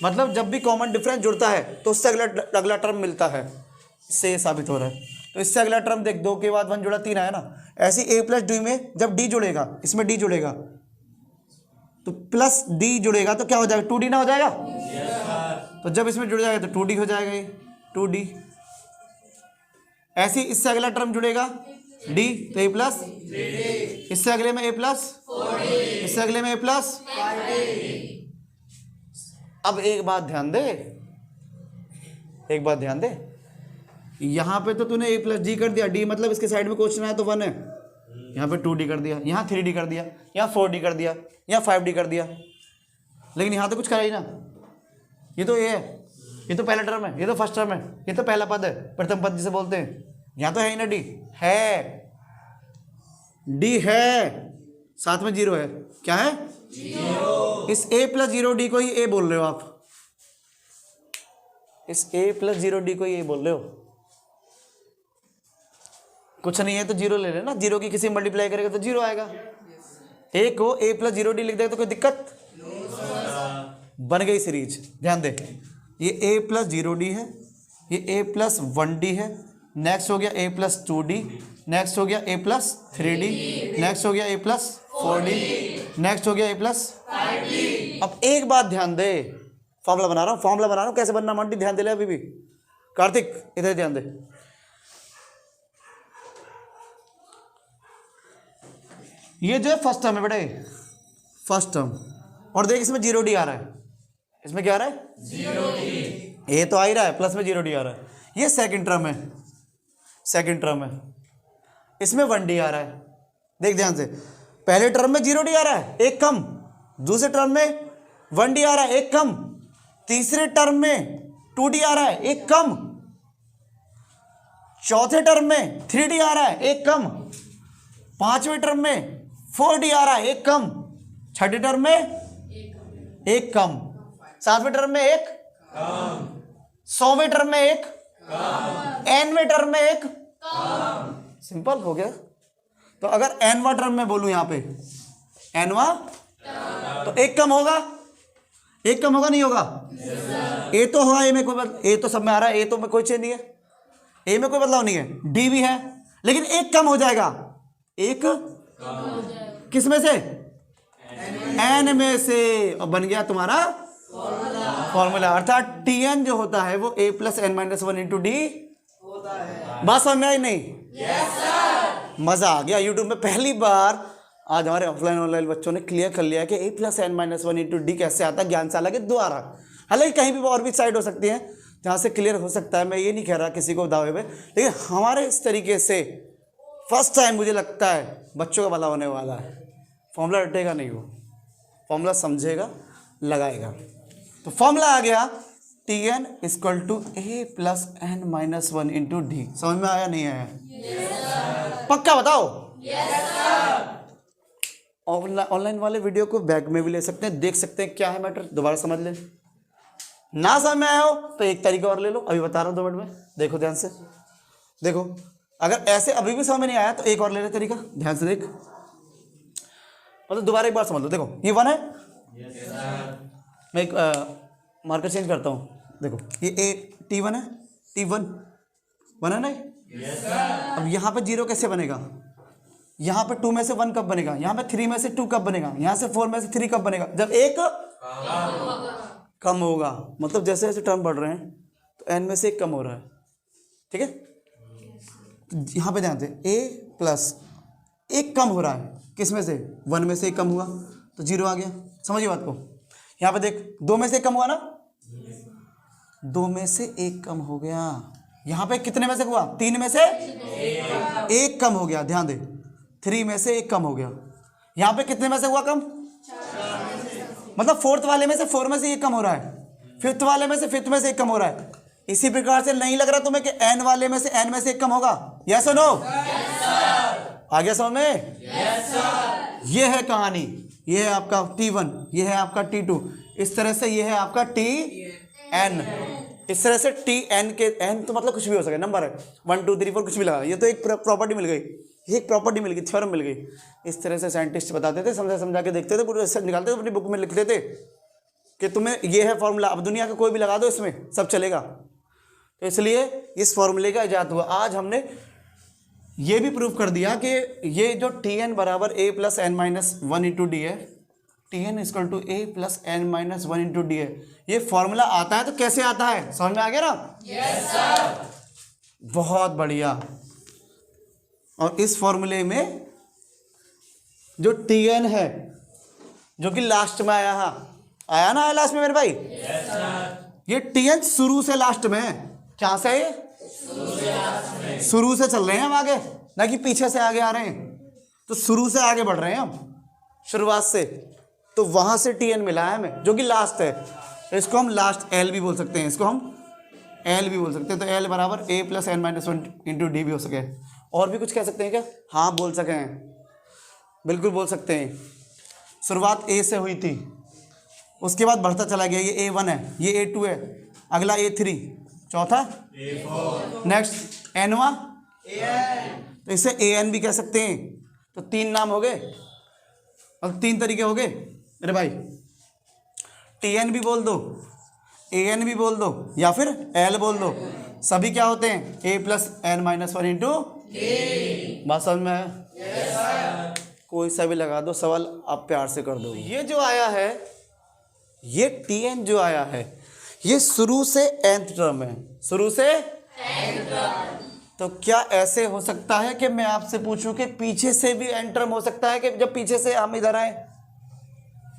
मतलब जब भी कॉमन डिफरेंस जुड़ता है तो उससे अगला टर्म मिलता है, इससे ये साबित हो रहा है। तो इससे अगला टर्म देख, 2 के बाद 1 जुड़ा 3 आया ना, ऐसे ए प्लस डी में जब डी जुड़ेगा, इसमें डी जुड़ेगा तो प्लस डी जुड़ेगा तो क्या हो जाएगा? 2d ना हो जाएगा? तो जब इसमें जुड़ जाएगा तो 2d हो जाएगा, ये 2d। ऐसे इससे अगला टर्म जुड़ेगा d, तो a प्लस, इससे अगले में a प्लस, इससे अगले में a प्लस। अब एक बात ध्यान दे, यहाँ पे तो तूने a प्लस डी कर दिया, d मतलब इसके साइड में क्वेश्चन आया तो 1 है, यहाँ पे 2d कर दिया, यहाँ 3d कर दिया, यहाँ 4d कर दिया, यहाँ 5d कर दिया, लेकिन यहाँ तो कुछ करा ही ना। ये तो a है, ये तो पहला टर्म है, ये तो फर्स्ट टर्म है, ये तो पहला पद है, प्रथम पद जिसे बोलते हैं। यहाँ तो है ही ना, d है, d है, साथ में 0 है, क्या है? 0। इस a प्लस 0d को ही a बोल रहे हो आप, इस a प्लस 0d को ही a बोल रहे हो। कुछ नहीं है तो 0 ले लेना, 0 की किसी मल्टीप्लाई करेगा तो 0 आएगा। a को a प्लस 0d लिख देगा तो कोई दिक्कत? बन गई सीरीज। ध्यान दे, ये a प्लस 0d है, ये a प्लस 1d है, नेक्स्ट हो गया a प्लस 2d, नेक्स्ट हो गया a प्लस 3d, नेक्स्ट हो गया a प्लस 4d, नेक्स्ट हो गया a प्लस 5d। अब एक बात ध्यान दे, फॉर्मूला बना रहा हूँ, कैसे बनना मॉन्टी, ध्यान दे ले अभी भी। कार्तिक इधर ध्यान दे, ये जो है फर्स्ट टर्म है बेटे, फर्स्ट टर्म, और देख इसमें 0d आ रहा है, इसमें क्या आ रहा है 0d, ए तो आ ही रहा है, प्लस में 0d आ रहा है। ये सेकंड टर्म है, सेकंड टर्म है, इसमें 1d आ रहा है। देख ध्यान से, पहले टर्म में 0d आ रहा है एक कम, दूसरे टर्म में 1d आ रहा है एक कम, तीसरे टर्म में 2d आ रहा है एक कम, चौथे टर्म में 3d आ रहा है एक कम, पांचवें टर्म में 4d आ रहा है एक कम, छठे टर्म में एक कम, सातवें टर्म में एक कम, 100वें टर्म में एक कम, nवें टर्म में एक कम। सिंपल हो गया। तो अगर nवां टर्म में बोलूं यहां पे nवां, तो एक कम होगा, एक कम होगा नहीं होगा, ए तो होगा, ए में कोई ए तो सब में आ रहा है, ए तो में कोई चेंज नहीं है, ए में कोई बदलाव नहीं है, डी भी है, लेकिन एक कम हो जाएगा, एक किस में से, एन में से, और बन गया तुम्हारा फॉर्मूला। अर्थात टी एन जो होता है वो A plus N minus 1 into D होता है। बात समझ में आई नहीं? yes, sir। मजा आ गया। यूट्यूब में पहली बार आज हमारे ऑफलाइन ऑनलाइन बच्चों ने क्लियर कर लिया कि A plus N minus 1 into D कैसे आता है, ज्ञानशाला के द्वारा। हालांकि कहीं भी और भी साइड हो सकती है जहाँ से क्लियर हो सकता है, मैं ये नहीं कह रहा किसी को दावे पे, लेकिन हमारे इस तरीके से फर्स्ट टाइम मुझे लगता है बच्चों का भला होने वाला है। फॉर्मूला रटेगा नहीं, वो फॉर्मूला समझेगा, लगाएगा। तो फॉर्मूला आ गया T N equal to A plus N minus 1 into D. समझ में आया नहीं आया? yes, पक्का बताओ। ऑनलाइन वाले वीडियो को बैग में भी ले सकते हैं, देख सकते हैं क्या है मैटर, दोबारा समझ लें। ना समझ में आया हो तो एक तरीका और ले लो, अभी बता रहा हूँ 2 मिनट में, देखो ध्यान से। देखो अगर ऐसे अभी भी समझ में नहीं आया तो एक और ले ले तरीका, ध्यान से देख, मतलब दोबारा एक बार समझ लो। देखो ये 1 है, मैं एक मार्कर चेंज करता हूँ। देखो ये ए T1 है, T1 1 है ना। अब यहाँ पे 0 कैसे बनेगा, यहाँ पे 2 में से 1 कब बनेगा, यहाँ पे 3 में से 2 कब बनेगा, यहाँ से 4 में से 3 कब बनेगा, जब एक कम होगा। मतलब जैसे जैसे टर्म बढ़ रहे हैं तो n में से 1 कम हो रहा है, ठीक है। तो यहाँ पे ध्यान से a प्लस 1 कम हो रहा है, किस में से, 1 में से 1 कम हुआ तो 0 आ गया। समझिए बात को। यहाँ पे देख 2 में से 1 कम हुआ ना, 2 में से 1 कम हो गया। यहाँ पे कितने में से हुआ, 3 में से 1 कम हो गया, ध्यान दे। 3 में से 1 कम हो गया। यहाँ पे कितने में से हुआ कम, मतलब फोर्थ वाले में से 4 में से 1 कम हो रहा है, फिफ्थ वाले में से 5th में से 1 कम हो रहा है। इसी प्रकार से नहीं लग रहा तुम्हें कि n वाले में से n में से 1 कम होगा, यस और नो? आ गया समझ में? ये है कहानी, ये है आपका T1, ये है आपका T2, इस तरह से ये है आपका Tn। इस तरह से Tn के n तो मतलब कुछ भी हो सके, नंबर है 1 2 3 4 कुछ भी लगा, ये तो एक प्रॉपर्टी मिल गई, ये एक प्रॉपर्टी मिल गई, थ्योरम मिल गई। इस तरह से साइंटिस्ट बताते थे, समझा के देखते थे, पूरे निकालते थे, अपनी बुक में लिखते थे कि तुम्हें ये है फॉर्मूला, अब दुनिया का कोई भी लगा दो इसमें सब चलेगा। तो इसलिए इस फॉर्मूले का इजाद हुआ। आज हमने ये भी प्रूव कर दिया कि ये जो Tn बराबर a plus N minus 1 into D है, Tn equal to a plus N minus 1 into D है, ये फॉर्मूला आता है। तो कैसे आता है, समझ में आ गया ना? Yes sir. बहुत बढ़िया। और इस फॉर्मूले में जो Tn है जो कि लास्ट में आया ना लास्ट में मेरे भाई, yes, ये Tn शुरू से लास्ट में है। क्या से, शुरू से चल रहे हैं हम आगे, ना कि पीछे से आगे आ रहे हैं। तो शुरू से आगे बढ़ रहे हैं हम, शुरुआत से। तो वहां से Tn मिला है हमें जो कि लास्ट है। इसको हम लास्ट L भी बोल सकते हैं, इसको हम L भी बोल सकते हैं। तो L बराबर a plus N minus 1 into D भी हो सके। और भी कुछ कह सकते हैं क्या? हाँ बोल सके हैं, बिल्कुल बोल सकते हैं। शुरुआत a से हुई थी, उसके बाद बढ़ता चला गया, ये a1 है, ये a2 है, अगला a3, चौथा a4, नेक्स्ट n वां an, तो इसे an भी कह सकते हैं। तो 3 नाम हो गए और 3 तरीके हो गए मेरे भाई। Tn भी बोल दो, an भी बोल दो, या फिर L बोल दो। सभी क्या होते हैं A plus N minus one into बात समझ में है? कोई सा भी लगा दो सवाल, आप प्यार से कर दो। ये जो आया है, ये टी एन जो आया है, ये शुरू से nth टर्म है, शुरू से nth टर्म। तो क्या ऐसे हो सकता है कि मैं आपसे पूछूं कि पीछे से भी n टर्म हो सकता है, कि जब पीछे से हम इधर आए,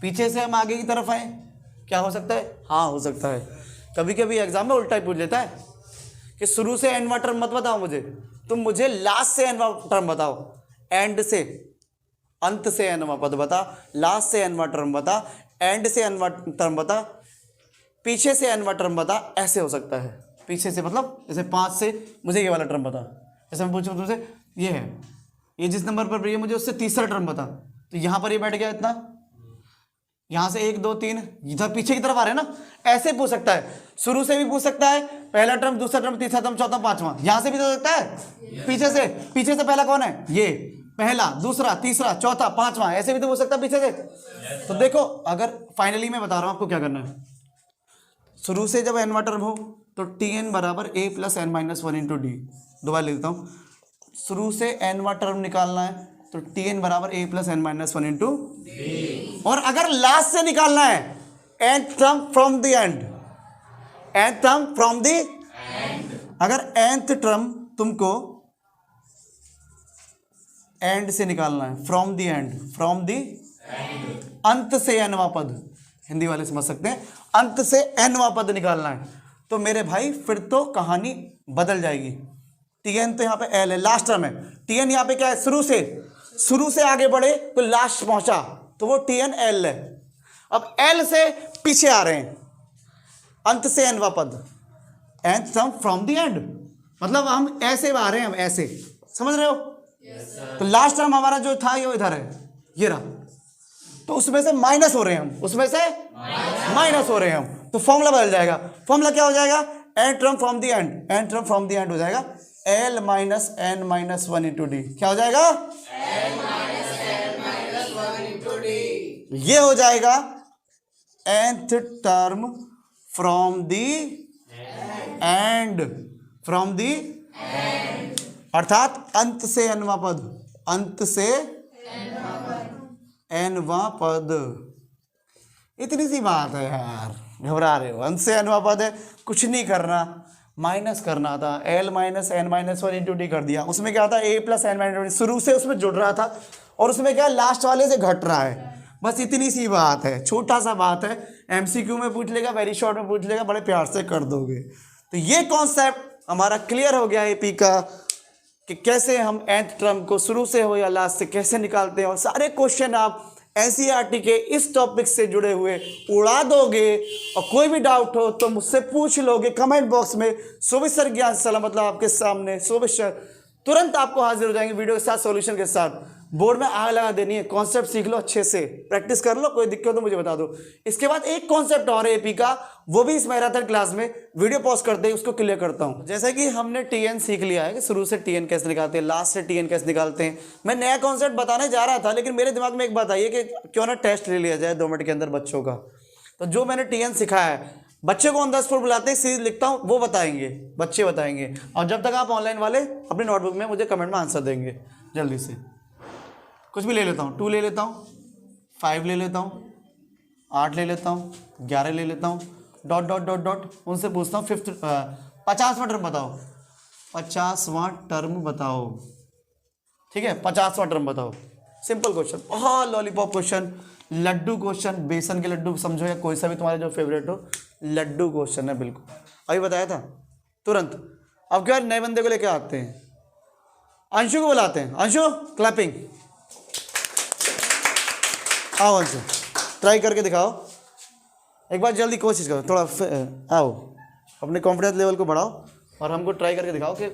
पीछे से हम आगे की तरफ आए, क्या हो सकता है? हाँ हो सकता है। कभी कभी एग्जाम में उल्टा ही पूछ लेता है कि शुरू से एनवा टर्म मत बताओ मुझे, तुम मुझे लास्ट से एनवा टर्म बताओ, एंड से अंत से एनवा पद बता, लास्ट से एनवा टर्म बता, एंड से एनवा टर्म बता, पीछे से एनवा टर्म बता। ऐसे हो सकता है, पीछे से मतलब जैसे 5 से मुझे ये वाला टर्म बता, जैसे मैं पूछूं तुमसे ये है, ये जिस नंबर पर है मुझे उससे तीसरा टर्म बता, तो यहाँ पर ये बैठ गया इतना, यहाँ से 1 2 3 इधर पीछे की तरफ आ रहे हैं ना, ऐसे पूछ सकता है। शुरू से भी पूछ सकता है, पहला टर्म, दूसरा टर्म, तीसरा टर्म, चौथा, पांचवा, यहाँ से भी तो सकता है। पीछे से पहला कौन है? ये पहला, दूसरा, तीसरा, चौथा, पांचवा, ऐसे भी तो पूछ सकता है पीछे से। तो देखो, अगर फाइनली मैं बता रहा हूँ आपको क्या करना है। शुरू से जब एनवा टर्म हो तो टी एन बराबर A plus N minus one into D. दोबारा लिख देता हूँ, शुरू से एनवा टर्म निकालना है तो टी एन बराबर A plus N minus one into D. और अगर लास्ट से निकालना है nth term from the end, nth term from the end, अगर nth टर्म तुमको एंड से निकालना है, from the end, from the अंत से एनवा पद, हिंदी वाले समझ सकते हैं, अंत से एनवा पद निकालना है, तो मेरे भाई फिर तो कहानी बदल जाएगी। टी एन तो यहाँ पे एल है, लास्ट टर्म है, टी एन यहाँ पे क्या है? शुरू से आगे बढ़े तो लास्ट पहुंचा, तो वो टी एन एल है। अब एल से पीछे आ रहे हैं, अंत से एनवा पद, nth term from the and, मतलब हम ऐसे आ रहे हैं, हम ऐसे, समझ रहे हो? तो लास्ट टर्म हमारा जो था ये इधर है, ये रहा, तो उसमें से माइनस हो रहे हैं हम, उसमें से माइनस हो रहे हैं हम, तो फॉर्मूला बदल जाएगा। फॉर्मूला क्या हो जाएगा? N term from the end, N term from the end हो जाएगा L minus N minus one into D. क्या हो जाएगा? L minus N minus one into D. ये हो जाएगा nth term from the end, from the end, अर्थात अंत से एनवा पद, अंत से एनवा पद। इतनी सी बात है यार, घबरा रहे हो? अंत से एनवा पद है, कुछ नहीं करना, माइनस करना था, L minus N minus one into D कर दिया। उसमें क्या था? ए प्लस एन माइनस, शुरू से उसमें जुड़ रहा था और उसमें क्या लास्ट वाले से घट रहा है, बस इतनी सी बात है, छोटा सा बात है। एमसीक्यू में पूछ लेगा, वेरी शॉर्ट में पूछ लेगा, बड़े प्यार से कर दोगे। तो ये कॉन्सेप्ट हमारा क्लियर हो गया एपी का, कि कैसे हम nth टर्म को शुरू से हो या लास्ट से कैसे निकालते हैं। और सारे क्वेश्चन आप एनसीईआरटी के इस टॉपिक से जुड़े हुए उड़ा दोगे, और कोई भी डाउट हो तो मुझसे पूछ लोगे कमेंट बॉक्स में। शोभित सर ज्ञान सलाह मतलब आपके सामने, शोभित सर तुरंत आपको हाजिर हो जाएंगे वीडियो के साथ, सॉल्यूशन के साथ। बोर्ड में आग लगा देनी है, कॉन्सेप्ट सीख लो, अच्छे से प्रैक्टिस कर लो, कोई दिक्कत हो तो मुझे बता दो। इसके बाद एक कॉन्सेप्ट और है एपी का, वो भी इस मैराथन क्लास में वीडियो पॉज करते ही उसको क्लियर करता हूँ। जैसे कि हमने टीएन सीख लिया है कि शुरू से टीएन कैसे निकालते हैं, लास्ट से टीएन कैसे निकालते हैं। मैं नया कॉन्सेप्ट बताने जा रहा था, लेकिन मेरे दिमाग में एक बात आई है कि क्यों ना टेस्ट ले लिया जाए 2 मिनट के अंदर बच्चों का। तो जो मैंने टीएन सिखाया है, बच्चे को ऑन द स्पॉट बुलाते हैं, सीरीज लिखता हूँ, वो बताएंगे, बच्चे बताएंगे। और जब तक आप ऑनलाइन वाले अपनी नोटबुक में मुझे कमेंट में आंसर देंगे जल्दी से। कुछ भी ले लेता हूँ, 2 ले लेता हूँ, 5 ले लेता हूँ, 8 ले लेता हूँ, 11 ले लेता हूँ, डॉट डॉट डॉट डॉट, उनसे पूछता हूँ 50वां टर्म बताओ, 50वां टर्म बताओ, ठीक है, 50वां टर्म बताओ। सिंपल क्वेश्चन, बहुत लॉलीपॉप क्वेश्चन, लड्डू क्वेश्चन, बेसन के लड्डू समझो या कोई सा भी तुम्हारे जो फेवरेट हो, लड्डू क्वेश्चन है बिल्कुल। अभी बताया था तुरंत। अब क्या नए बंदे को लेके आते हैं, अंशु को बुलाते हैं। अंशु क्लैपिंग, आओ अंशु, ट्राई करके दिखाओ एक बार, जल्दी कोशिश करो, थोड़ा आओ, अपने कॉन्फिडेंस लेवल को बढ़ाओ और हमको ट्राई करके दिखाओ कि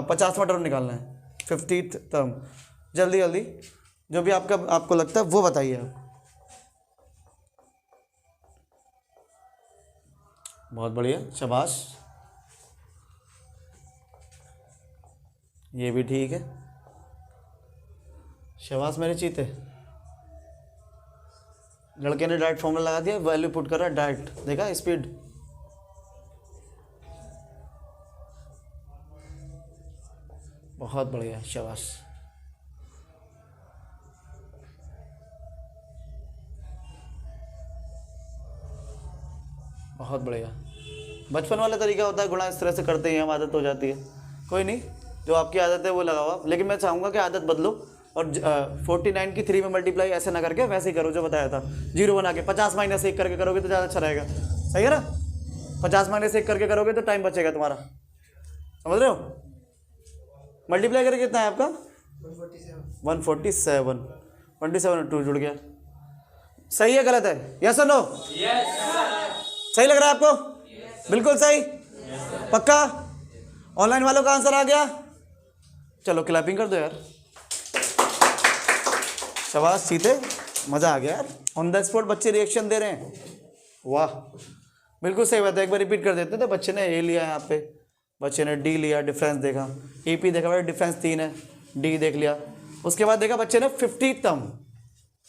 50वां टर्म निकालना है, 50th टर्म। जल्दी जल्दी जो भी आपको लगता है वो बताइए आप। बहुत बढ़िया, शाबाश, ये भी ठीक है, शाबाश मेरे चीते। लड़के ने डायरेक्ट फॉर्मूला लगा दिया, वैल्यू पुट कर रहा है डायरेक्ट, देखा स्पीड। बहुत बढ़िया, शाबाश। बहुत बढ़िया। बचपन वाला तरीका होता है, गुणा इस तरह से करते ही हम, आदत हो जाती है। कोई नहीं, जो आपकी आदत है वो लगाओ आप, लेकिन मैं चाहूँगा कि आदत बदलो और 49 की 3 में मल्टीप्लाई ऐसे ना करके वैसे ही करो जो बताया था, 0 बना के 50 माइनस 1 करके करोगे तो ज़्यादा अच्छा रहेगा। सही है ना? 50 माइनस 1 करके करोगे तो टाइम बचेगा तुम्हारा, समझ रहे हो? मल्टीप्लाई करके कितना है आपका? 147। 27 और 2 जुड़ गया। सही है गलत है? यस और नो? सही लग रहा है आपको? बिल्कुल सही, पक्का? ऑनलाइन वालों का आंसर आ गया? चलो क्लैपिंग कर दो यार, शाबाश चीते, मज़ा आ गया यार। ऑन द स्पॉट बच्चे रिएक्शन दे रहे हैं, वाह, बिल्कुल सही बात है। एक बार रिपीट कर देते हैं। तो बच्चे ने ए लिया, यहाँ पे बच्चे ने डी लिया, डिफरेंस देखा, AP देखा, भाई डिफरेंस 3 है, डी देख लिया। उसके बाद देखा बच्चे ने 50 टर्म,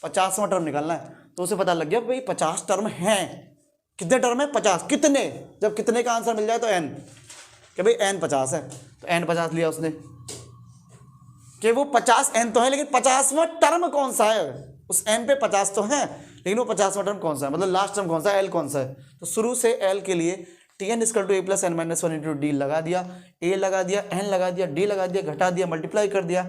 50वां टर्म निकालना है, तो उसे पता लग गया भाई 50 टर्म हैं। कितने टर्म है? 50। कितने? जब कितने का आंसर मिल जाए तो n, कि भाई n 50 है, तो n 50 लिया उसने, कि वो 50 n तो है, लेकिन 50वां टर्म कौन सा है? उस n पे 50 तो है, लेकिन वो 50वां टर्म कौन सा है, मतलब लास्ट टर्म कौन सा है, l कौन सा है। तो शुरू से l के लिए Tn = a + n - 1 × d लगा दिया, a लगा दिया, n लगा दिया, d लगा दिया, घटा दिया, मल्टीप्लाई कर दिया,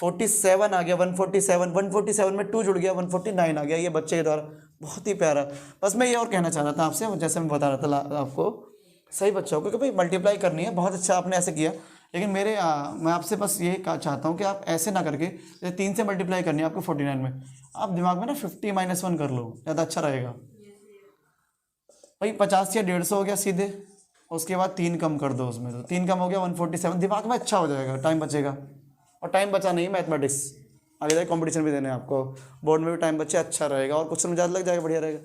47 आ गया, 147 में 2 जुड़ गया, 149 आ गया। ये बच्चे के द्वारा बहुत ही प्यारा। बस मैं ये और कहना चाह रहा था आपसे, जैसे मैं बता रहा था आपको, सही बच्चों को, कि भाई मल्टीप्लाई करनी है, बहुत अच्छा आपने ऐसे किया, लेकिन मैं आपसे बस ये चाहता हूँ कि आप ऐसे ना करके, जैसे 3 से मल्टीप्लाई करनी है आपको 49 में, आप दिमाग में ना 50 - 1 कर लो, ज़्यादा अच्छा रहेगा। भाई 50 या 150 हो गया सीधे, उसके बाद 3 कम कर दो उसमें, तो 3 कम हो गया 147, दिमाग में अच्छा हो जाएगा, टाइम बचेगा। और टाइम बचा नहीं मैथमेटिक्स, आगे जाए कॉम्पिटिशन भी देने आपको, बोर्ड में भी टाइम बचे, अच्छा रहेगा, और क्वेश्चन में ज़्यादा लग जाएगा, बढ़िया रहेगा।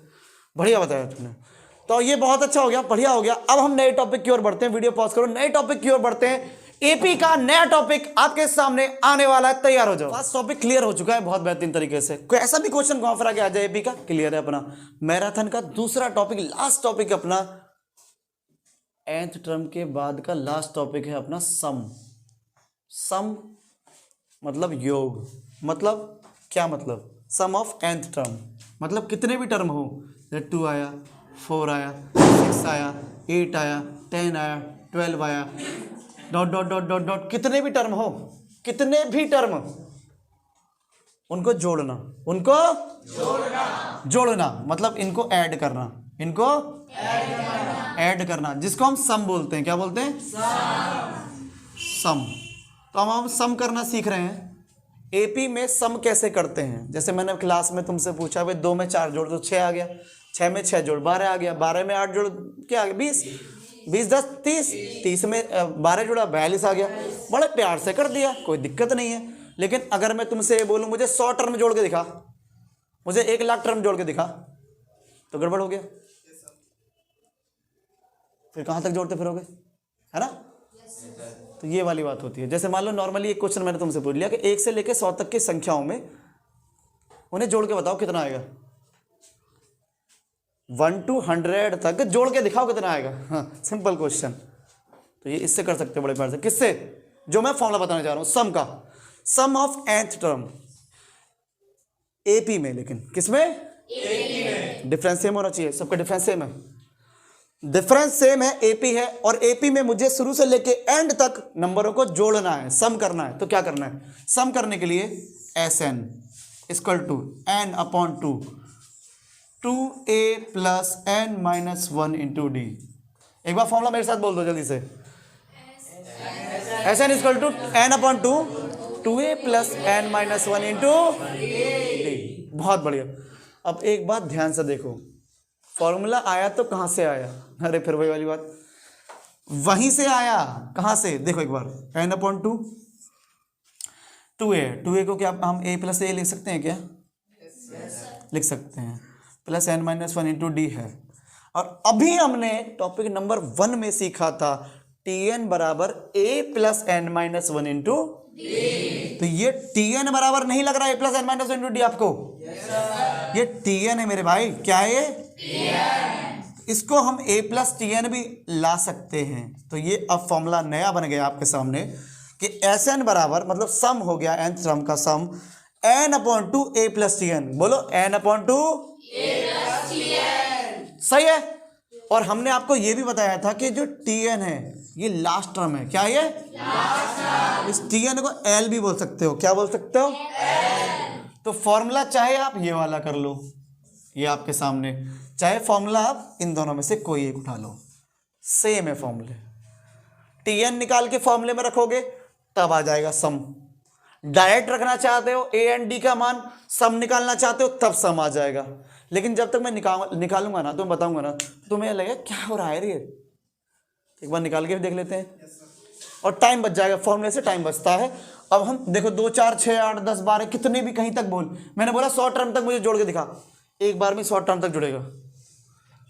बढ़िया बताया तुमने, तो ये बहुत अच्छा हो गया, बढ़िया हो गया। अब हम नए टॉपिक की ओर बढ़ते हैं, वीडियो पॉज करो, नए टॉपिक की ओर बढ़ते हैं। AP का नया टॉपिक आपके सामने आने वाला है, तैयार हो जाओ। फर्स्ट टॉपिक क्लियर हो चुका है बहुत बेहतरीन तरीके से, कोई ऐसा भी क्वेश्चन कॉन्फर आके आ जाए AP का, क्लियर है अपना। मैराथन का दूसरा टॉपिक, लास्ट टॉपिक अपना, nth टर्म के बाद का लास्ट टॉपिक है अपना सम। सम मतलब योग, मतलब क्या मतलब? सम ऑफ nth टर्म, मतलब कितने भी टर्म हो, जैसे 2 आया, 4 आया, 6 आया, 8 आया, 10 आया, 12 आया, dot dot dot dot dot, कितने भी टर्म हो, कितने भी टर्म, उनको जोड़ना, उनको जोड़ना मतलब इनको ऐड करना, इनको ऐड करना, जिसको हम सम बोलते हैं। क्या बोलते हैं? सम। तो हम सम करना सीख रहे हैं। AP में सम कैसे करते हैं, जैसे मैंने क्लास में तुमसे पूछा, भाई 2 में 4 जोड़ तो 6 आ गया, 6 में 6 जोड़ 12 आ गया, 12 में 8 जोड़ क्या आ गया, 20, 20 10 30, 30 में 12 जोड़ा 42 आ गया। बड़े प्यार से कर दिया, कोई दिक्कत नहीं है। लेकिन अगर मैं तुमसे बोलूं मुझे 100 टर्म जोड़ के दिखा, मुझे 1 लाख टर्म जोड़ के दिखा, तो गड़बड़ हो गया। फिर कहाँ तक जोड़ते फिरोगे, है ना? तो ये वाली बात होती है। जैसे मान लो नॉर्मली एक क्वेश्चन मैंने तुमसे पूछ लिया कि 1 से लेकर 100 तक की संख्याओं में उन्हें जोड़ के बताओ कितना आएगा। 1 to 100 तक जोड़ के दिखाओ कितना आएगा। हाँ, सिंपल क्वेश्चन। तो ये इससे कर सकते हो बड़े प्यार से। किससे? जो मैं फॉर्मूला बताने जा रहा हूँ सम का, sum of nth term AP में। लेकिन किसमें? AP में। डिफरेंस सेम होना चाहिए, सबका डिफरेंस सेम है, डिफरेंस सेम है, AP है। और AP में मुझे शुरू से लेके एंड तक नंबरों को जोड़ना है, सम करना है। तो क्या करना है? सम करने के लिए SN = n/2 2a + n-1 × d। एक बार फॉर्मूला मेरे साथ बोल दो जल्दी से। SN = n/2 2a + n-1 × d। बहुत बढ़िया। अब एक बात ध्यान से देखो, फॉर्मूला आया तो कहाँ से आया? अरे फिर वही वाली बात, वहीं से आया। कहाँ से? देखो एक बार, n/2 2a को क्या हम a + a लिख सकते हैं क्या? लिख सकते हैं, + n-1 × d है। और अभी हमने टॉपिक नंबर 1 में सीखा था Tn = a + n-1 × d। तो ये Tn बराबर नहीं लग रहा है a + n-1 × d आपको? ये Tn है मेरे भाई। क्या है ये? Tn। इसको हम a + Tn भी ला सकते हैं। तो ये अब फॉर्मूला नया बन गया आपके सामने कि एस एन बराबर मतलब सम हो गया एन टर्म का सम N upon to A plus T N. बोलो एन अपॉन टू सही है। और हमने आपको यह भी बताया था कि जो टी एन है ये लास्ट टर्म है। क्या ये इस टी एन को एल भी बोल सकते हो। क्या बोल सकते हो तो फॉर्मूला चाहे आप ये वाला कर लो, ये आपके सामने, चाहे फॉर्मूला आप इन दोनों में से कोई एक उठा लो, सेम है फॉर्मूले। टी एन निकाल के फॉर्मूले में रखोगे तब आ जाएगा सम। डायरेक्ट रखना चाहते हो ए एंड डी का मान, सम निकालना चाहते हो तब सम आ जाएगा। लेकिन जब तक मैं निकालूंगा ना तो मैं बताऊंगा ना तुम्हें लगेगा क्या हो रहा है रे, एक बार निकाल के भी देख लेते हैं और टाइम बच जाएगा। फॉर्मूले से टाइम बचता है। अब हम देखो 2 4 6 8 10 12 कितने भी कहीं तक बोल, मैंने बोला 100 टर्म तक मुझे जोड़ के दिखा, एक बार में 100 टर्म तक जुड़ेगा।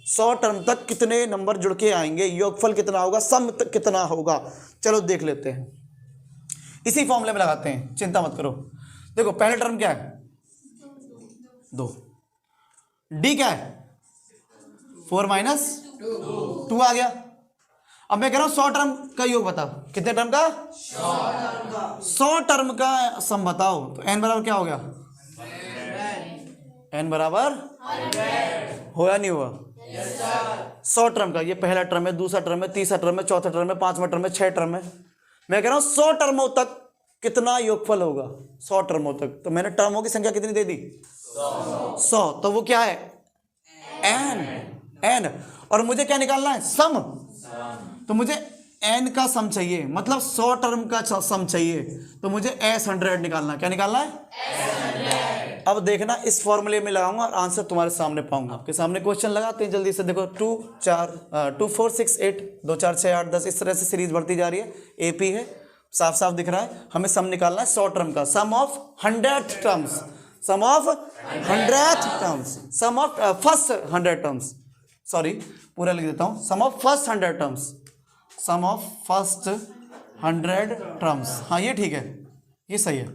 100 टर्म तक कितने नंबर जुड़ के आएंगे, योगफल कितना होगा, सम कितना होगा, चलो देख लेते हैं। इसी फॉर्मूले में लगाते हैं, चिंता मत करो। देखो पहले टर्म क्या है 2, डी क्या है 4 माइनस 2 आ गया। अब मैं कह रहा हूं 100 टर्म का योग बताओ, कितने टर्म का 100 टर्म का सम बताओ। तो एन बराबर क्या हो गया एन बराबर 100 हुआ नहीं हुआ 100 टर्म का। ये पहला टर्म है, दूसरा टर्म है, तीसरा टर्म है, चौथा टर्म है, पांचवा टर्म है, 6 टर्म है। मैं कह रहा हूं 100 टर्मों तक कितना योगफल होगा 100 टर्मों तक। तो मैंने टर्मों की संख्या कितनी दे दी 100। तो वो क्या है एन, एन। और मुझे क्या निकालना है सम। तो मुझे एन का सम चाहिए, मतलब 100 टर्म का सम चाहिए। तो मुझे S100 निकालना है। क्या निकालना है S100। अब देखना इस फॉर्मूले में लगाऊंगा और आंसर तुम्हारे सामने पाऊंगा। आपके सामने क्वेश्चन लगाते हैं जल्दी से। देखो 2 4 6 8 2 4 6 8 10 इस तरह से सीरीज बढ़ती जा रही है। AP है, साफ साफ दिख रहा है। हमें सम निकालना है 100 टर्म का, sum of 100th terms, sum of 100th terms, sum of first 100 terms, sorry पूरा लिख देता हूं, sum of first 100 terms, sum of first 100 terms. हाँ ये ठीक है, ये सही है।